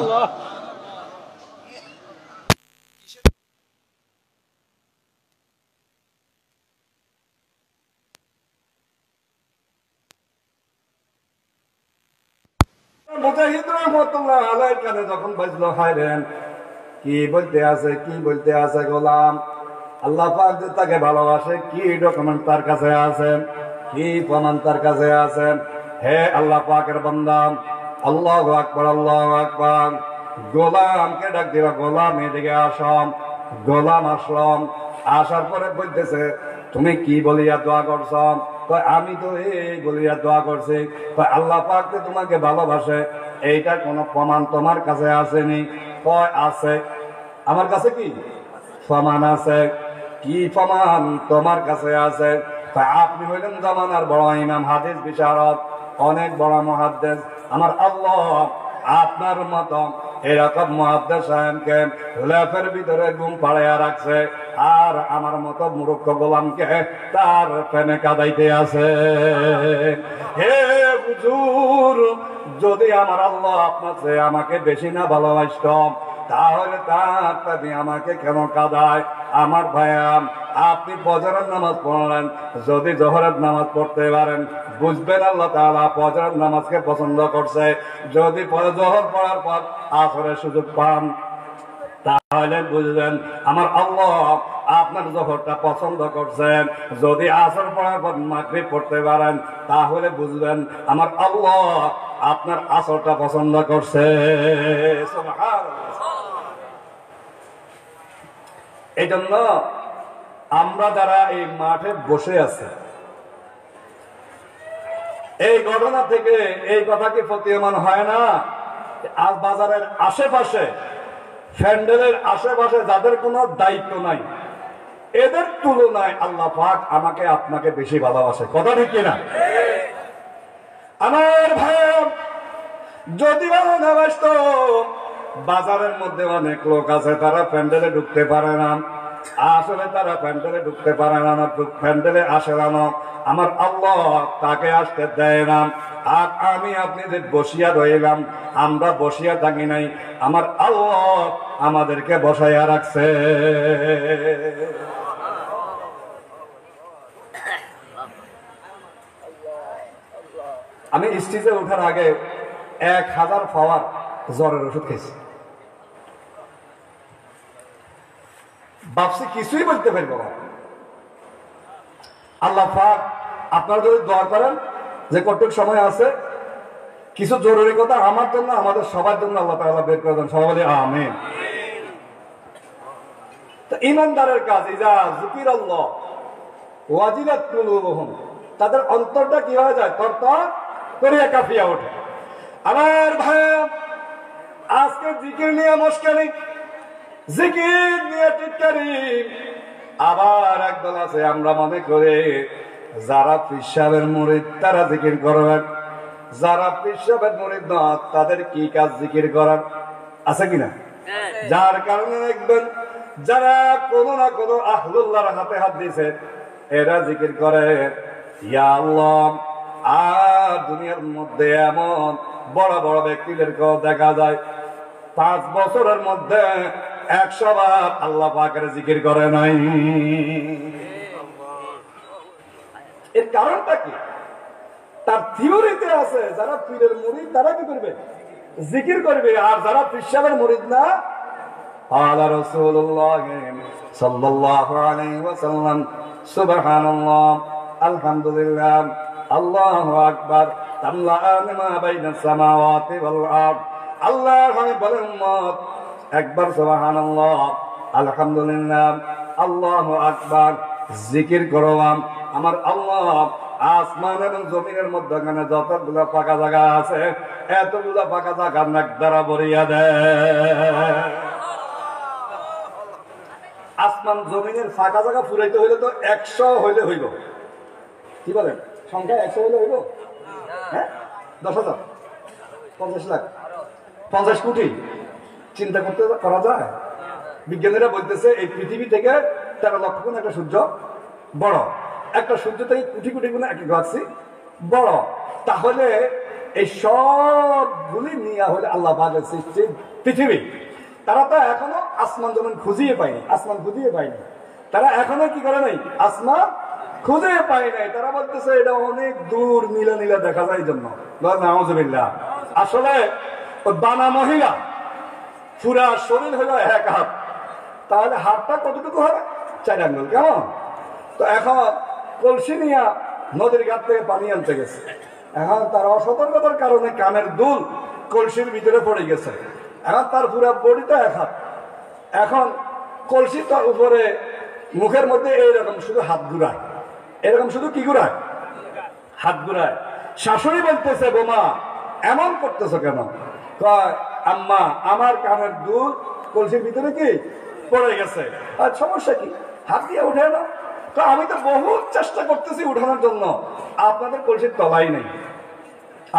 মুজাহিদ রহমতুল্লাহ আলাইহির কানে যখন বাজলো, হায়রেন কি বলতে আছে, কি বলতে আছে গোলাম, আল্লাহ পাক যে তাকে ভালোবাসে কি ডকুমেন্ট তার কাছে আছে, কি প্রমাণ তার কাছে আছে। হে আল্লাহ পাকের বান্দা, আল্লাহু আকবার, আল্লাহু আকবার। গোলামকে ডাক দিবা, গোলাম এদিকে আসম। গোলাম আসলাম, আসার পরে বলতেছে তুমি কি বলিয়া দোয়া করছ? আমি তো এই বলিয়া দোয়া করছি। আল্লাহ পাক যে তোমাকে ভালোবাসে এইটার কোনো প্রমাণ তোমার কাছে আসেনি? কয় আছে, আমার কাছে কি প্রমাণ আছে? কি প্রমাণ তোমার কাছে আছে? আপনি হইলেন জামানার বড় ইমাম, হাদিস বিশারদ, অনেক বড় মুহাদ্দিস। আমার আল্লাহ আপনার মতো এরকম মুহাদ্দিস সাহেবকে লেফের ভিতরে ঘুম পাড়াইয়া রাখছে, আর আমার মতো মূর্খ গোলামকে তার প্রেমে কাঁদাইতে আছে। হে হুজুর, যদি আমার আল্লাহ আপনার চেয়ে আমাকে বেশি না ভালোবাসত, তাহলে তার প্রেমে আমাকে কেন কাঁদায়? আমার ভাইয়া আপনি ফজরের নামাজ পড়লেন, যদি জোহরের নামাজ পড়তে পারেন বুঝবেন আল্লাহ তাআলা ফজরের নামাজকে পছন্দ করছে। যদি জোহর পড়ার পর আসরের সুযোগ পান তাহলে বুঝবেন আমার আল্লাহ আপনার জোহরটা পছন্দ করছেন। যদি আসর পড়ার পর মাগরিব পড়তে পারেন তাহলে বুঝবেন আমার আল্লাহ আপনার আসরটা পছন্দ করছে। সুবহানাল্লাহ। এই জন্য আমরা যারা এই মাঠে বসে আছে, এই ঘটনা থেকে এই কথা কি প্রতীয়মান হয় না? আজ বাজারের আশেপাশে, প্যান্ডেলের আশেপাশে যাদের কোনো দায়িত্ব নাই, এদের তুলনায় আল্লাহ পাক আমাকে আপনাকে বেশি ভালোবাসে। কথা ঠিক কিনা? আমার ভাই যদি ভালোবাসত, বাজারের মধ্যে অনেক লোক আছে তারা প্যান্ডেলে ঢুকতে পারে না, আসলে তারা প্যান্ডেলে ঢুকতে পারে না, প্যান্ডেলে আসে না, আমার আল্লাহ তাকে আসতে দেয় না। আর আমি আপনি যে বসিয়া রইলাম, আমরা বসিয়া থাকি নাই, আমার আল্লাহ আমাদেরকে বসাইয়া রাখছে। আমি স্টেজে ওঠার আগে 1000 পাওয়ার জ্বরের ওষুধ খেয়েছি। ভাবছি কিছুই বলতে পারবো না। আল্লাহ পাক আপনারা যদি দোয়া করেন যে কতটুকু সময় আছে, কিছু জরুরি কথা আমার জন্য, আমাদের সবার জন্য আল্লাহ তাআলা বের করে দেন। সবাই বলি আমিন। তো ঈমানদারের কাজ, ইজা যিকিরাল্লাহ ওয়াজিলাত কুলুবুহুম, তাদের অন্তরটা কি হয়ে যায়? তরতর করিয়া কাঁপিয়া ওঠে। আমার ভাই, আজকে জিকির নিয়ে মুশকিল, জিকির নিয়ে টিটকারি। আবার একদল আছে আমরা মনে করে যারা পীর সাহেবের মুরিদ তারা জিকির করবেন, যারা পীর সাহেবের মুরিদ না তাদের কি কাজ জিকির করার, আছে কিনা? যার কারণে দেখবেন যারা কোনো না কোনো আহলুল্লাহর হাতে হাত দিয়েছে এরা জিকির করে ইয়া আল্লাহ। আর দুনিয়ার মধ্যে এমন বড় বড় ব্যক্তিদেরকেও দেখা যায় 5 বছরের মধ্যে 100 বার আল্লাহ পাকের জিকির করে নাই। এর কারণটা কি? তার থিওরিতে আছে যারা পীরের মুরিদ তারা কি করবে? জিকির করবে। আর যারা পীর সাহেবের মুরিদ না, قال رسول الله صلى الله عليه وسلم سبحان الله الحمد لله الله أكبر تملأان ما بين السماوات والأرض। আল্লাহ আমি বলেন উম্মত একবার সুবহানাল্লাহ আলহামদুলিল্লাহ আল্লাহু আকবার জিকির করলাম, আমার আল্লাহ আসমান এবং জমিনের মধ্যখানে যতগুলো ফাঁকা জায়গা আছে এতগুলো ফাঁকা জায়গা নাক দ্বারা ভরিয়া দেয়। আসমান জমিনের ফাঁকা জায়গা ফুরাইতে হইলে তো 100 হইলে হইল। কি বলেন? সংখ্যা 100 হইলে হইল? হ্যাঁ, 10,000, 50 লাখ, 50 কোটি। চিন্তা করতে করা যায়? বিজ্ঞানীরা বলতেছে এই পৃথিবী থেকে 13 লক্ষ গুণ একটা সূর্য বড়, একটা সূর্য থেকে কোটি কোটি গুণ একটা গ্যালাক্সি বড়। তাহলে এই সবগুলি নিয়ে হলে আল্লাহ পাকের সৃষ্টি পৃথিবী। তারা তো এখনো আসমান জমিন খুঁজিয়ে পায়নি, আসমান খুঁজিয়ে পায়নি। তারা এখনো কি করে নাই? আসমান খুঁজে পায় নাই। তারা বলতেছে এটা অনেক দূর, নীলা নীলা দেখা যায় জন্য। নাউজুবিল্লাহ। আসলে বানা মহিলা পুরা শরীর হলো 1 হাত, তাহলে হাতটা কতটুকু হবে? 4 আঙ্গুল। কেমন? তো এখন কলসি নিয়ে নদীর ঘাট থেকে পানি আনতে গেছে। এখন তার অসতর্কতার কারণে কানের দুল কলসির ভিতরে পড়ে গেছে। এখন তার পুরা বডিটা 1 হাত। এখন কলসি তার উপরে মুখের মধ্যে এইরকম শুধু হাত ঘুরায়, এরকম শুধু কি ঘুরায়? হাত ঘুরায়। শাশুড়ি বলতেছে বোমা এমন করতেছো কেন? কয় আম্মা আমার কানের দুল কলসির ভিতরে কি পড়ে গেছে। আর সমস্যা কি? হাত দিয়ে উঠে না। আমি তো বহুত চেষ্টা করতেছি উঠানোর জন্য, আপনাদের কলসির তলাই নেই।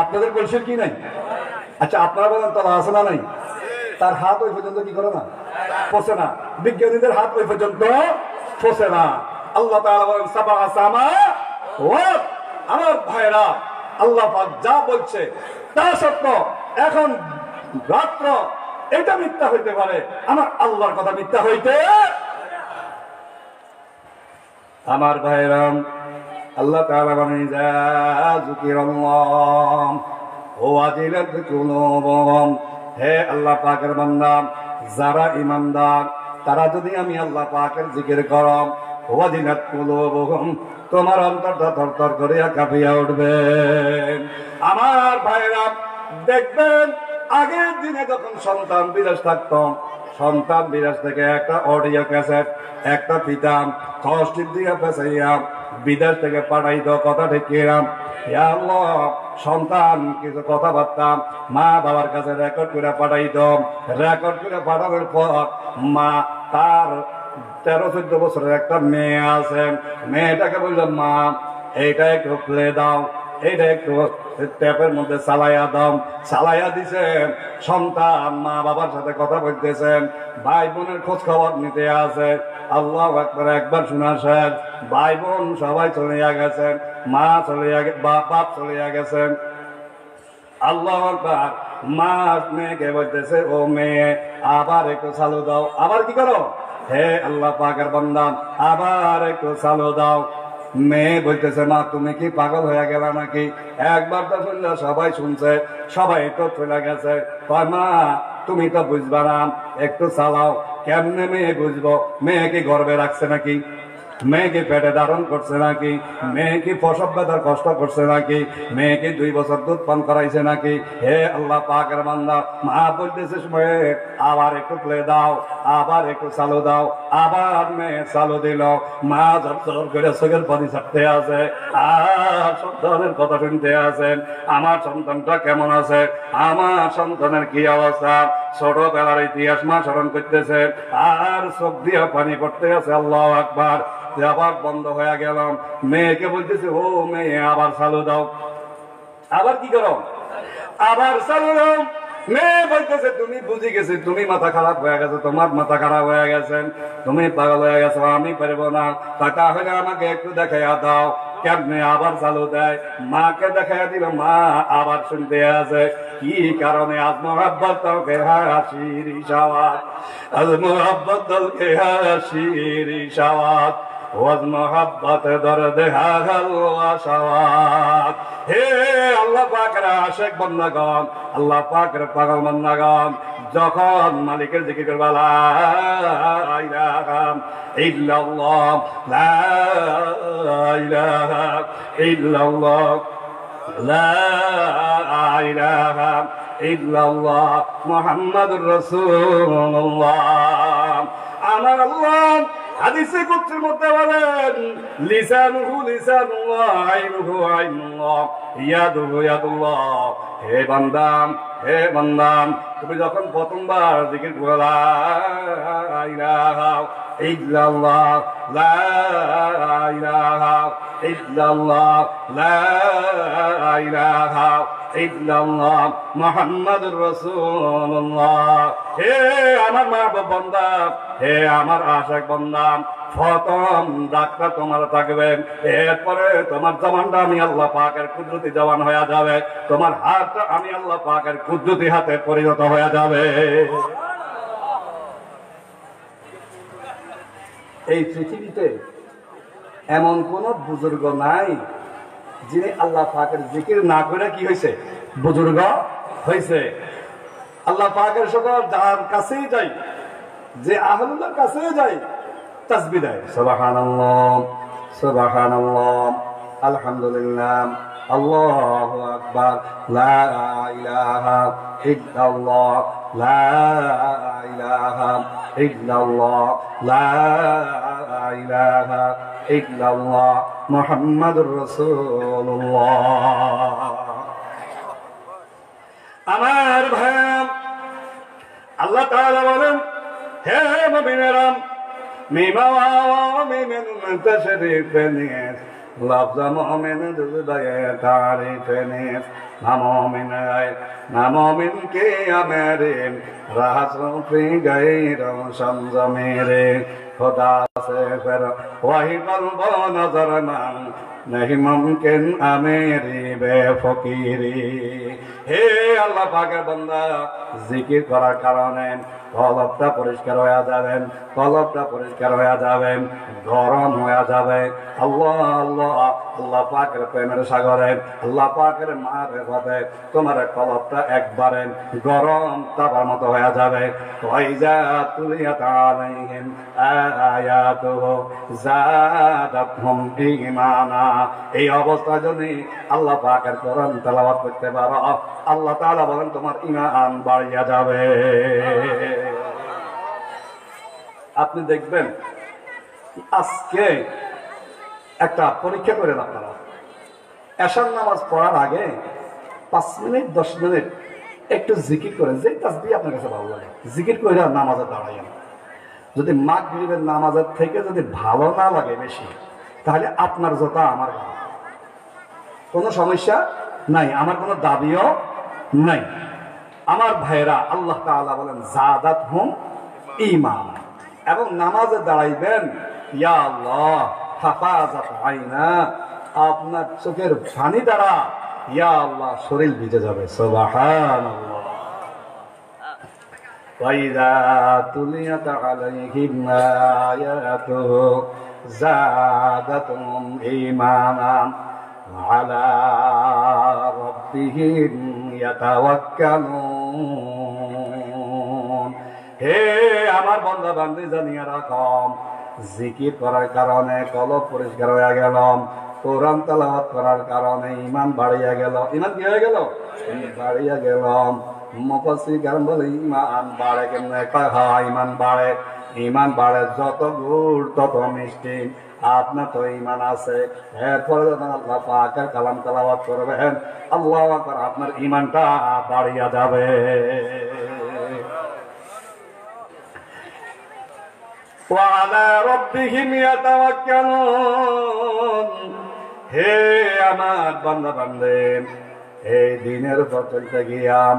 আপনাদের কলসির কি নাই? আচ্ছা আপনারা বলেন তলা আছে না নাই? তার হাত ওই পর্যন্ত কি করে না? পৌঁছে না। বিজ্ঞানীদের হাত ওই পর্যন্ত পৌঁছে না। আল্লাহ তাআলা বলেন সাবা সামা ওয়া। আমার ভাইরা, আল্লাহ পাক যা বলছে তা সত্য। এখন রাত্র এটা মিথ্যা হইতে পারে, আমার আল্লাহর কথা মিথ্যা হইতে। আমার ভাইরা, আল্লাহ তাআলা বলেন যা যিকিরাল্লাহ ওয়াজিলাত কুলুবুহুম। হে আল্লাহ পাকের বান্দা, যারা ঈমানদার তারা যদি আমি আল্লাহ পাকের জিকির করম, ওয়াজিলাত কুলুবুহুম, তোমার অন্তরটা থরথর করে কাঁপিয়া উঠবে। আমার ভাইরা দেখবেন আগের দিনে যখন সন্তান বিদেশ থাকতাম, সন্তান বিদেশ থেকে একটা অডিও ক্যাসেট একটা পিতাম কষ্টের দিয়ে পেছাইয়া বিদেশ থেকে পাঠাইত। কথা ঠিকিরাম সন্তান কিছু কথাবার্তা মা বাবার কাছে রেকর্ড করে পাঠাইত। রেকর্ড করে পাঠানোর পর মা তার 13-14 বছরের একটা মেয়ে আছে, মেয়েটাকে বলল মা এইটা একটু প্লে দাও। এইটা একটু ট্যাপের মধ্যে চালাইয়া দাও। চালাইয়া দিছেন, সন্তান মা বাবার সাথে কথা বলতেছেন, ভাই বোনের খোঁজ খবর নিতে আছে। আল্লাহু আকবার, একবার শোনা শেষ। ভাই বোন সবাই চলে গেছেন, মা চলে বাপ চলে গেছেন। আল্লাহু আকবার, মা মেয়েকে বলতেছে, ও মেয়ে আবার একটু চালু দাও। আবার কি করো? হে আল্লাহ পাকের বান্দা, আবার একটু চালু দাও। মেয়ে বলতেছে, মা তুমি কি পাগল হয়ে গেল নাকি? একবার তো শুনলে সবাই শুনছে, সবাই তো চলে গেছে। মা তুমি তো বুঝবা না, একটু চালাও। কেমনে মেয়ে বুঝবো? মেয়ে কি গর্বে রাখছে নাকি? মেয়েকে পেটে ধারণ করছে নাকি? মেয়েকে প্রসব ব্যথার কষ্ট করছে নাকি? মেয়েকে 2 বছর দুধ পান করাইছে নাকি? হে আল্লাহ পাকের বান্দা, মা বলতেছে মেয়ে আবার একটু প্লে দাও, আবার একটু চালু দাও। আবার মেয়ে চালু দিল। মা ঝরঝর করে চোখের পানি ছাড়তে আছে, আর সন্তানের কথা শুনতে আছেন। আমার সন্তানটা কেমন আছে? আমার সন্তানের কি অবস্থা? ছোটবেলার ইতিহাস মা স্মরণ করতেছে, আর চোখ দিয়ে পানি পড়তে আছে। আল্লাহু আকবার। আবার বন্ধ হয়ে গেলাম। মেয়েকে বলতেছে, ও মেয়ে আবার চালু দাও। আবার কি করো? আবার চালু দাও। মেয়ে বলতেছে, তুমি বুঝে গেছি, তুমি মাথা খারাপ হয়ে গেছে, তোমার মাথা খারাপ হয়ে গেছেন, তুমি পাগল হয়ে গেছো, আমি পারবো না। তাহলে আমাকে একটু দেখাইয়া দাও। কেমনে আবার চালু দেয়? মাকে দেখাইয়া দিল, মা আবার শুনতে আছে। কি কারণে? আজ মোহাব্বত দলকে হাসির ইশাওয়াত, আজ মোহাব্বত দলকে হাসির ইশাওয়াত, ওয়াজ মোহাব্বত দরদ হাল ওয়াশাওয়াত। হে আল্লাহ পাকের আশিক বান্দাগণ, আল্লাহ পাকের পাগল বান্দাগণ, যখন মালিকের জিকির করবা লা ইলাহা ইল্লাল্লাহ, লা ইলাহা ইল্লাল্লাহ, লা ইলাহা ইল্লাল্লাহ, মুহাম্মাদুর রাসূলুল্লাহ। আমার আল্লাহ হাদিসে কুদসির মধ্যে বলেন, লিসানুহু লিসানুল্লাহ, আইনুহু আইনুল্লাহ, ইয়াদুহু ইয়াদুল্লাহ। হে বান্দা, হে বান্দা, তুমি যখন প্রথমবার জিকির করো লা ইলাহা ইল্লাল্লাহ, লা ইলাহা ইল্লাল্লাহ, লা ইলাহা ইল্লাল্লাহ, মুহাম্মাদুর রাসূলুল্লাহ। হে আমার মাহবুব বান্দা, হে আমার আশিক বান্দা, প্রথম ডাকটা তোমার থাকবে, এরপরে তোমার জবানটা আমি আল্লাহ পাকের কুদরতি জবান হয়ে যাবে, তোমার হাতটা আমি আল্লাহ পাকের কুদরতি হাতে পরিণত হয়ে যাবে। এই পৃথিবীতে এমন কোন বুজুর্গ নাই যিনি আল্লাহ পাকের জিকির না করে কি হয়েছে? বুজুর্গ হয়েছে। আল্লাহ পাকের সকল যার কাছেই যাই, যে আহলুল্লাহর কাছেই যাই, তাসবিহ দেয়, সুবহানাল্লাহ সুবহানাল্লাহ, আলহামদুলিল্লাহ, আল্লাহু আকবার, লা ইলাহা ইল্লাল্লাহ, লা ইলাহা ইল্লাল্লাহ, লা ইলাহা ইল্লাল্লাহ, মুহাম্মাদুর রাসূলুল্লাহ। আমার ভাই, আল্লাহ তাআলা বলেন, হে মুমিনেরা, মিমা ওয়া মিমিন মুনতাশরিফিন, লফজ মুমিন দুবায়ে তারিফিন, নামমিন নামমিন কে আমেরে রাসূল ফি গায়র সমজমেরে, खुदा से फिर वही कल्ब नजर मान नहीं मुमकिन अमेरी बेफकीरी। हे আল্লাহ পাকের বান্দা, জিকির করার কারণে কলবটা পরিষ্কার হয়ে যাবেন, কলবটা পরিষ্কার হয়ে যাবেন, গরম হয়ে যাবে। আল্লাহ আল্লাহ আল্লাহ পাকের প্রেমের সাগরে, আল্লাহ পাকের মারিফতে তোমার কলবটা একবারে গরম তাবার মতো হয়ে যাবে। ওয়াইজা তুলিয়াত আলাইহিম আয়াতুহু যাদাতহুম ঈমানা। এই অবস্থা যদি আল্লাহ পাকের কোরআন তেলাওয়াত করতে পারো, আল্লাহ তাআলা বলেন তোমার ঈমান বাড়িয়া যাবে। আপনি দেখবেন, আজকে একটা পরীক্ষা করেন আপনারা, এশার নামাজ পড়ার আগে 5 মিনিট 10 মিনিট একটু জিকির করেন, যে তাসবিহ আপনার কাছে ভালো লাগে, জিকির করে নামাজে দাঁড়াইন। যদি মাগরিবের নামাজের থেকে যদি ভালো না লাগে বেশি, তাহলে আপনার জোতা আমার গান। কোনো সমস্যা নাই, আমার কোনো দাবিও নাই। আমার ভাইরা, আল্লাহ তাআলা বলেন যাদাতহুম ঈমান, এবং নামাজে দাঁড়াইবেন, ইয়া আল্লাহ হাফাজাত আইনা, আপনার চোখের পানি দ্বারা ইয়া আল্লাহ শরীর ভিজে যাবে। সুবহানাল্লাহ। ওয়াইদা তুলিয়াত আলাইহিম আয়াতুহু যাদাতুহুম ঈমানা আলা রাব্বিহিম ইয়াতাওয়াক্কালুন। হে আমার বান্দা বান্দি, জানিয়া রাখো, জিকির করার কারণে কলব পরিষ্কার হয়ে গেল, কোরআন তেলাওয়াত করার কারণে ঈমান বাড়িয়া গেল। ঈমান কি হয়ে গেল? বাড়িয়া গেল। মুফাসসির কারণ বলে ঈমান বাড়ে কেমনে? হয় ঈমান বাড়ে, ঈমান বাড়ে যত গুড় তত মিষ্টি। আপনার তো ঈমান আছে, এরপরে যখন আল্লাহ পাকের কালাম তেলাওয়াত করবেন, আল্লাহু আকবার, আপনার ঈমানটা বাড়িয়া যাবে। ওয়ালা রাব্বিহিম ইয়াতাওয়াক্কালুন। হে আমার বান্দা বান্দে, এই দিনের উপর চলতে গিয়াম,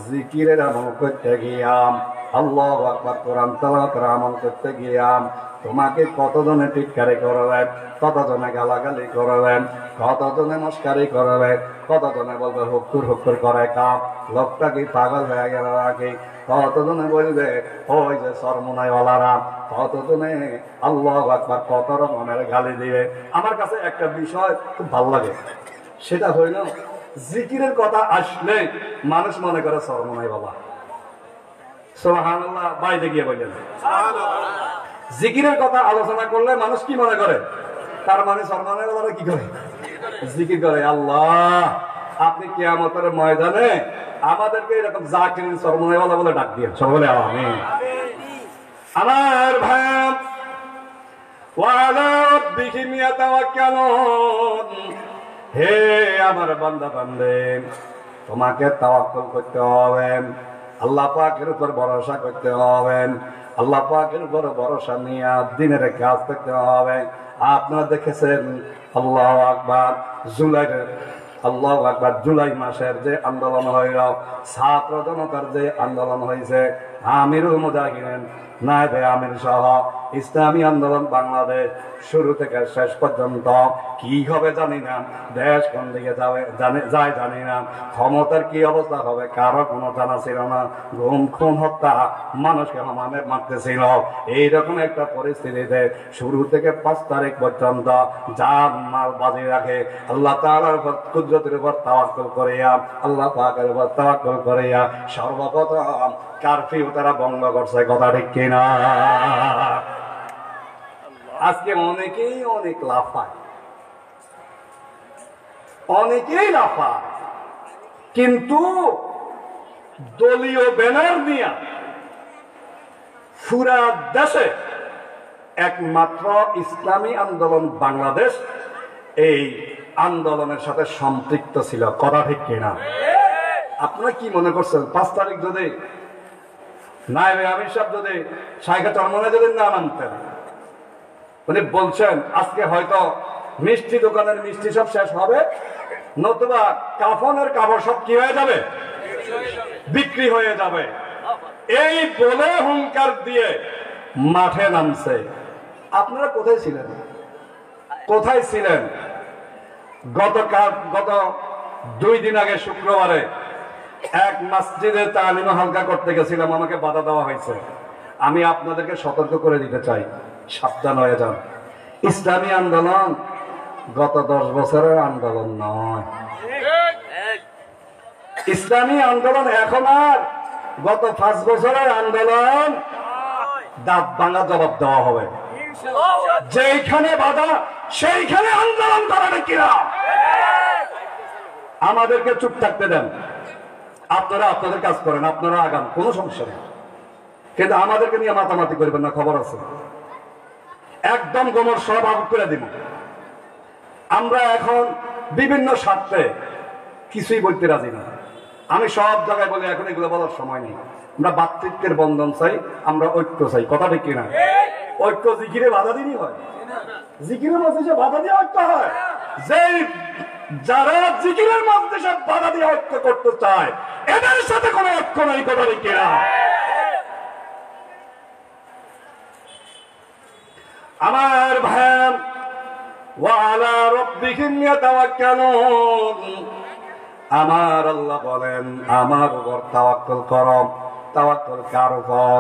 জিকিরের আমল করতে গিয়াম, আল্লাহু আকবার কোরআন তেলাওয়াতের আমল করতে গিয়াম, তোমাকে কতজনে টিটকারি করবেন, কতজনে গালাগালি করবেন, কতজনে মস্কারি করবেন, কতজনে বলবে হুক্কুর হুক্কুর করে কাপ, লোকটা কি পাগল হয়ে গেল নাকি, কতজনে বলবে ওই যে সরমনাইওয়ালারা, কতজনে আল্লাহু আকবার কত রকমের গালি দিবে। আমার কাছে একটা বিষয় খুব ভালো লাগে, সেটা হইল জিকিরের কথা আসলে মানুষ মনে করে সরমনাইওয়ালা। সুবহানাল্লাহ, বাইরে গিয়ে বললেন জিকিরের কথা আলোচনা করলে মানুষ কি মনে করে? তার মানে সরমনাইওয়ালারা কি করে? জিকির করে। আল্লাহ, আপনি কিয়ামতের ময়দানে আমাদেরকে এরকম জাকিরিন সরমনাইওয়ালা বলে ডাক দিয়েন। সকলে আমিন। আমার ভাই, ওয়ালা রাব্বিহিম ইয়াতাওয়াক্কালুন। হে আমার বান্দা বান্দে, তোমাকে তাওয়াক্কুল করতে হবে, আল্লাহ পাকের উপর ভরসা করতে হবে, আল্লাহ পাকের উপর ভরসা নিয়ে দিনের কাজ করতে হবে। আপনারা দেখেছেন আল্লাহু আকবার, আল্লাহু আকবার, জুলাই মাসের যে আন্দোলন হইল, ছাত্র জনতার যে আন্দোলন হয়েছে, আমিরুল মুজাহিদিন নায়েবে আমির সহ ইসলামী আন্দোলন বাংলাদেশ শুরু থেকে শেষ পর্যন্ত কি হবে জানি না, দেশ কোন দিকে যায় জানি না, ক্ষমতার কি অবস্থা হবে কারো কোনো জানা ছিল না, গুম খুন হত্যা, মানুষকে সমানে মারতেছিল। এইরকম একটা পরিস্থিতিতে শুরু থেকে 5 তারিখ পর্যন্ত জান মাল বাজি রাখে আল্লাহ তাআলার উপর, কুদরতের উপর তাওয়াক্কুল করিয়া, আল্লাহ পাকের উপর তাওয়াক্কুল করিয়া সর্বপ্রথম কারফিউ তারা বন্ধ করছে। কথা ঠিক কিনা? আজকে অনেকেই অনেক লাফায়, অনেকেই লাফায়, কিন্তু দলীয় ব্যানার নিয়ে পুরা দেশে একমাত্র ইসলামী আন্দোলন বাংলাদেশ এই আন্দোলনের সাথে সম্পৃক্ত ছিল। কথা ঠিক কিনা? আপনারা কি মনে করছেন 5 তারিখ যদি নায়েবে আমির সাহেব যদি শাইখা চরমনে যদি না মানতেন, উনি বলছেন আজকে হয়তো মিষ্টি দোকানের মিষ্টি সব শেষ হবে, নতুবা কাফনের কাপড় সব কি হয়ে যাবে? বিক্রি হয়ে যাবে। এই বলে হুঙ্কার দিয়ে মাঠে নামছে। আপনারা কোথায় ছিলেন? কোথায় ছিলেন? গত 2 দিন আগে শুক্রবারে এক মসজিদে তালিম হালকা করতে গেছিলাম, আমাকে বাধা দেওয়া হয়েছে। আমি আপনাদেরকে সতর্ক করে দিতে চাই, সাবধান হয়ে যান। ইসলামী আন্দোলন গত 10 বছরের আন্দোলন নয়। ইসলামী আন্দোলন এখন আর গত 5 বছরের আন্দোলন। দাঁত ভাঙা জবাব দেওয়া হবে। যেখানে বাধা সেইখানে আন্দোলন করা কিনা? আমাদেরকে চুপ থাকতে দেন, আপনারা আপনাদের কাজ করেন, আপনারা আগান, কোনো সমস্যা নেই, কিন্তু আমাদেরকে নিয়ে মাতামাতি করবেন না। খবর আছে, একদম গোমর সব আউট করে দিব। আমরা এখন বিভিন্ন স্বার্থে কিছুই বলতে রাজি না। আমি সব জায়গায় বলি এখন এগুলো বলার সময় নেই। আমরা ভাতৃত্বের বন্ধন চাই, আমরা ঐক্য চাই। কথা ঠিক কিনা? ঐক্য জিকিরে বাধা দিনই হয়, জিকিরের মধ্যে যে বাধা দিয়ে ঐক্য হয়। যেই যারা জিকিরের মজলিসে বাধা দিয়ে ঐক্য করতে চায় এদের সাথে কোনো ঐক্য নাই, কথা ঠিক কিনা? আমার ভাই, ওয়ালা রাব্বিহিম ইয়াতাওয়াক্কালুন, আমার আল্লাহ বলেন আমার উপর তাওয়াক্কুল করো। তাওয়াক্কুল কার উপর?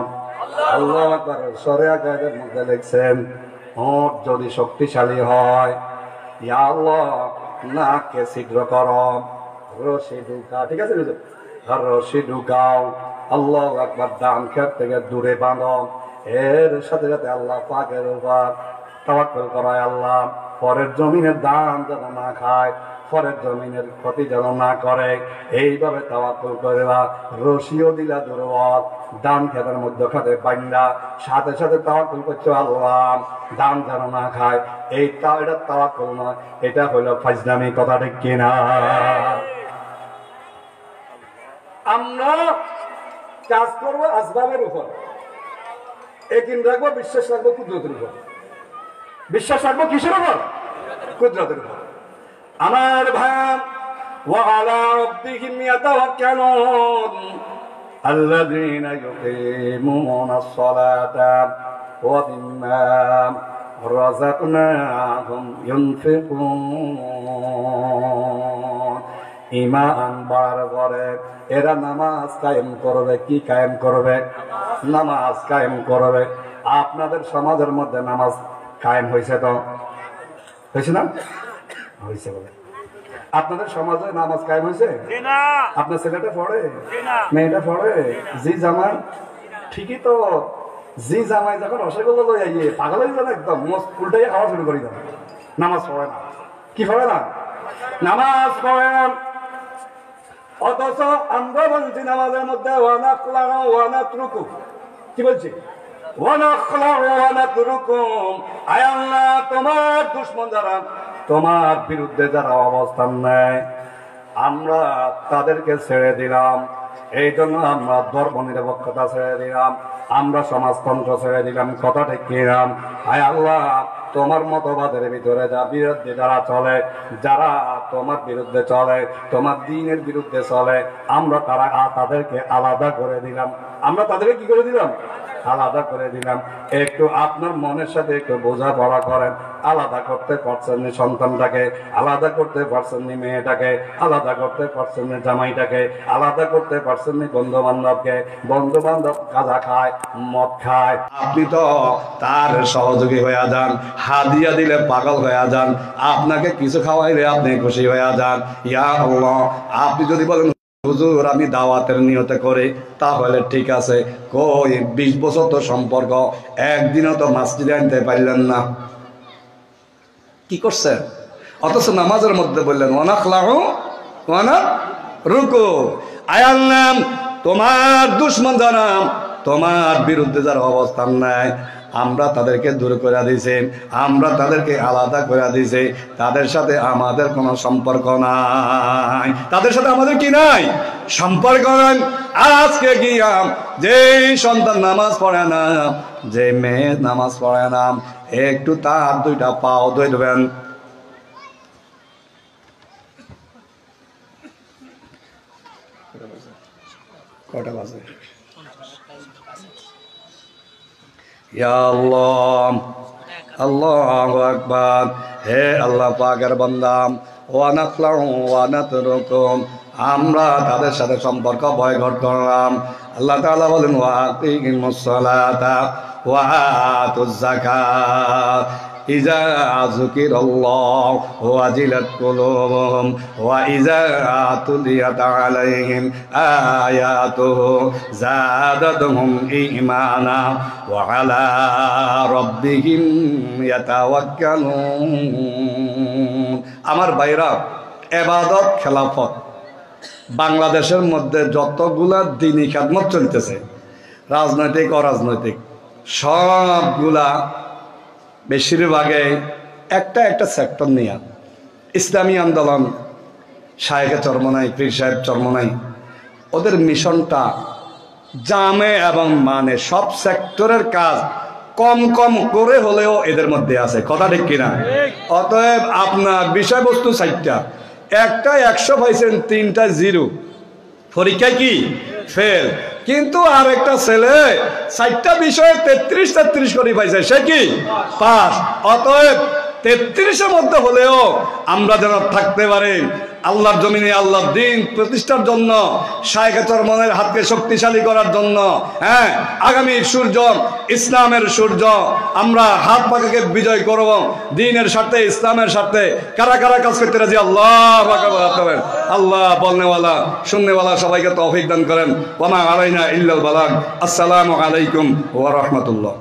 আল্লাহ আকবার। শরিয়া কায়দার মধ্যে লিখছেন ওট যদি শক্তিশালী হয়, ইয়া আল্লাহ নাককে ছিদ্র করো, রশি ঢুকাও, ঠিক আছে বুঝো, রশি ঢুকাও, আল্লাহ আকবার, ডান খেত থেকে দূরে বাঁধো। এর সাথে সাথে আল্লাহ পাকের উপর তাওয়াক্কুল করায় আল্লাহ পরের জমিনের দান যেন না খায়, পরের জমিনের ক্ষতি যেন না করে, এইভাবে তাওয়াক্কুল করেবা। রশিও দিলা দুর্বল, দান খেতের মধ্যে খাতে পাইন্দা, সাথে সাথে তাওয়াক্কুল করছো আল্লাহ দান যেন না খায়। এটা তাওয়াক্কুল নয়, এটা হলো ফাজলামি, কথা ঠিক কিনা? আমরা কাজ করবো আসবাবের উপর, একিন রাখবো, বিশ্বাস রাখবো কুদরতের উপর। বিশ্বাস রাখবো কিসের উপর? কুদরতের উপর। আমার ভাই, ওয়ালা রাব্বিহিম ইয়াতাওয়াক্কালুন আল্লাযীনা ইউকিমুনাস সালাতা ওয়া মিম্মা রাযাকনাহুম ইউনফিকুন। ঈমান বাড়ার পরে এরা নামাজ কায়েম করবে। কি কায়েম করবে? নামাজ কায়েম করবে। আপনাদের সমাজের মধ্যে নামাজ কায়েম হয়েছে তো? হয়েছে না? হয়েছে বলে আপনাদের সমাজে নামাজ কায়েম হয়েছে? আপনার ছেলেটা পড়ে, মেয়েটা পড়ে, জি জামাই ঠিকই তো। জি জামাই যখন রসগোল্লা লই আইয়ে পাগল হয়ে যান, একদম উল্টাই খাওয়া শুরু করি দেন, নামাজ পড়ে না। কি পড়ে না? নামাজ পড়ে না। অথচ আমরা বলছি নামাজের মধ্যে ওয়ানাতরুকু, কি বলছি? আয় আল্লাহ, তোমার দুশমন যারা, তোমার বিরুদ্ধে যারা অবস্থান নেয়, আমরা তাদেরকে ছেড়ে দিলাম। এই জন্য আমরা ধর্ম নিরপেক্ষতা ছেড়ে দিলাম, আমরা সমাজতন্ত্র ছেড়ে দিলাম, কথা ঠিক কিনাম? আয় আল্লাহ, তোমার মতবাদের ভিতরে যা বিরুদ্ধে যারা চলে, যারা তোমার বিরুদ্ধে চলে, তোমার দ্বীনের বিরুদ্ধে চলে, আমরা তাদেরকে আলাদা করে দিলাম। আমরা তাদেরকে কি করে দিলাম? আলাদা করে দিলাম। একটু আপনার মনের সাথে একটু বোঝাপড়া করেন। আলাদা করতে পারছেন না সন্তানটাকে, আলাদা করতে পারছেন না মেয়েটাকে, আলাদা করতে পারছেন না জামাইটাকে, আলাদা করতে পারছেন না বন্ধু বান্ধবকে। বন্ধু বান্ধব গাঁজা খায়, মদ খায়, আপনি তো তার সহযোগী হয়ে যান। হাদিয়া দিলে পাগল হয়ে যান, আপনাকে কিছু খাওয়াইলে আপনি খুশি হয়ে যান। ইয়া আল্লাহ, আপনি যদি বলেন হুজুর আমি দাওয়াতের নিয়তে করি, তাহলে ঠিক আছে। কই 20 বছর তো সম্পর্ক, একদিনও তো মসজিদে আনতে পারলেন না, কি করছেন? অথচ নামাজের মধ্যে বললেন ওয়ানাখলাহু ওয়ানাতরুকু। আয় আল্লাহ, তোমার দুশমন যারা, তোমার বিরুদ্ধে যারা অবস্থান নেয়, আমরা তাদেরকে দূর করে দিয়েছি, আমরা তাদেরকে আলাদা করে দিয়েছি। তাদের সাথে আমাদের কোনো সম্পর্ক নাই, তাদের সাথে আমাদের কি নাই? সম্পর্ক নাই। আজকে গিয়া যে সন্তান নামাজ পড়ে না, যে মেয়ে নামাজ পড়ে না, একটু তার দুইটা পাও ধরবেন। কটা বাজে? ইয়া আল্লাহ, আল্লাহু আকবার। হে আল্লাহ পাকের বান্দা, ওয়ানাখলাহু ওয়ানাতরুকুম, আমরা তাদের সাথে সম্পর্ক বয়কট করলাম। আল্লাহ তাআলা বলেন ওয়াকিমুস সালাতা ওয়া আতুজ যাকাত ইযা যুকিরাল্লাহু ওয়াজিলাত কুলুবুহুম ওয়া ইযা তুলিয়াত আলাইহিম আয়াতুহু যাদাতুহুম ঈমানা ওয়া আলা রাব্বিহিম ইয়াতাওয়াক্কালুন। আমার ভাইরা, ইবাদত খেলাফত বাংলাদেশের মধ্যে যতগুলা দ্বীনি খেদমত চলতেছে, রাজনৈতিক অরাজনৈতিক, সবগুলা বেশিরভাগে একটা সেক্টর নিয়ে ইসলামী আন্দোলন, শায়েখে চরমনাই, পীর সাহেব চরমনাই, ওদের মিশনটা জামে এবং মানে সব সেক্টরের কাজ কম কম করে হলেও এদের মধ্যে আছে, কথা ঠিক কিনা? অতএব আপনার বিষয়বস্তু 4টা, একটা 100 পাইছেন, 3টা 0, পরীক্ষায় কি ফেল। কিন্তু আর একটা ছেলে 4টা বিষয়ে 33 করে পাইছে, সে কি পাস। অতএব 33-এর মধ্যে হলেও আমরা যেন থাকতে পারি আল্লাহর জমিনে আল্লাহর দ্বীন প্রতিষ্ঠার জন্য, শায়েখে চরমনের হাতকে শক্তিশালী করার জন্য। হ্যাঁ, আগামী সূর্য ইসলামের সূর্য, আমরা হাত পাখাকে বিজয় করব দ্বীনের স্বার্থে, ইসলামের স্বার্থে। কারা কারা কাজ করতে রাজি? আল্লাহু আকবার। আল্লাহ বলনেওয়ালা শুননেওয়ালা সবাইকে তৌফিক দান করেন। ওয়া মা আলাইনা ইল্লাল বালাগ। আসসালামু আলাইকুম ওয়া রাহমাতুল্লাহ।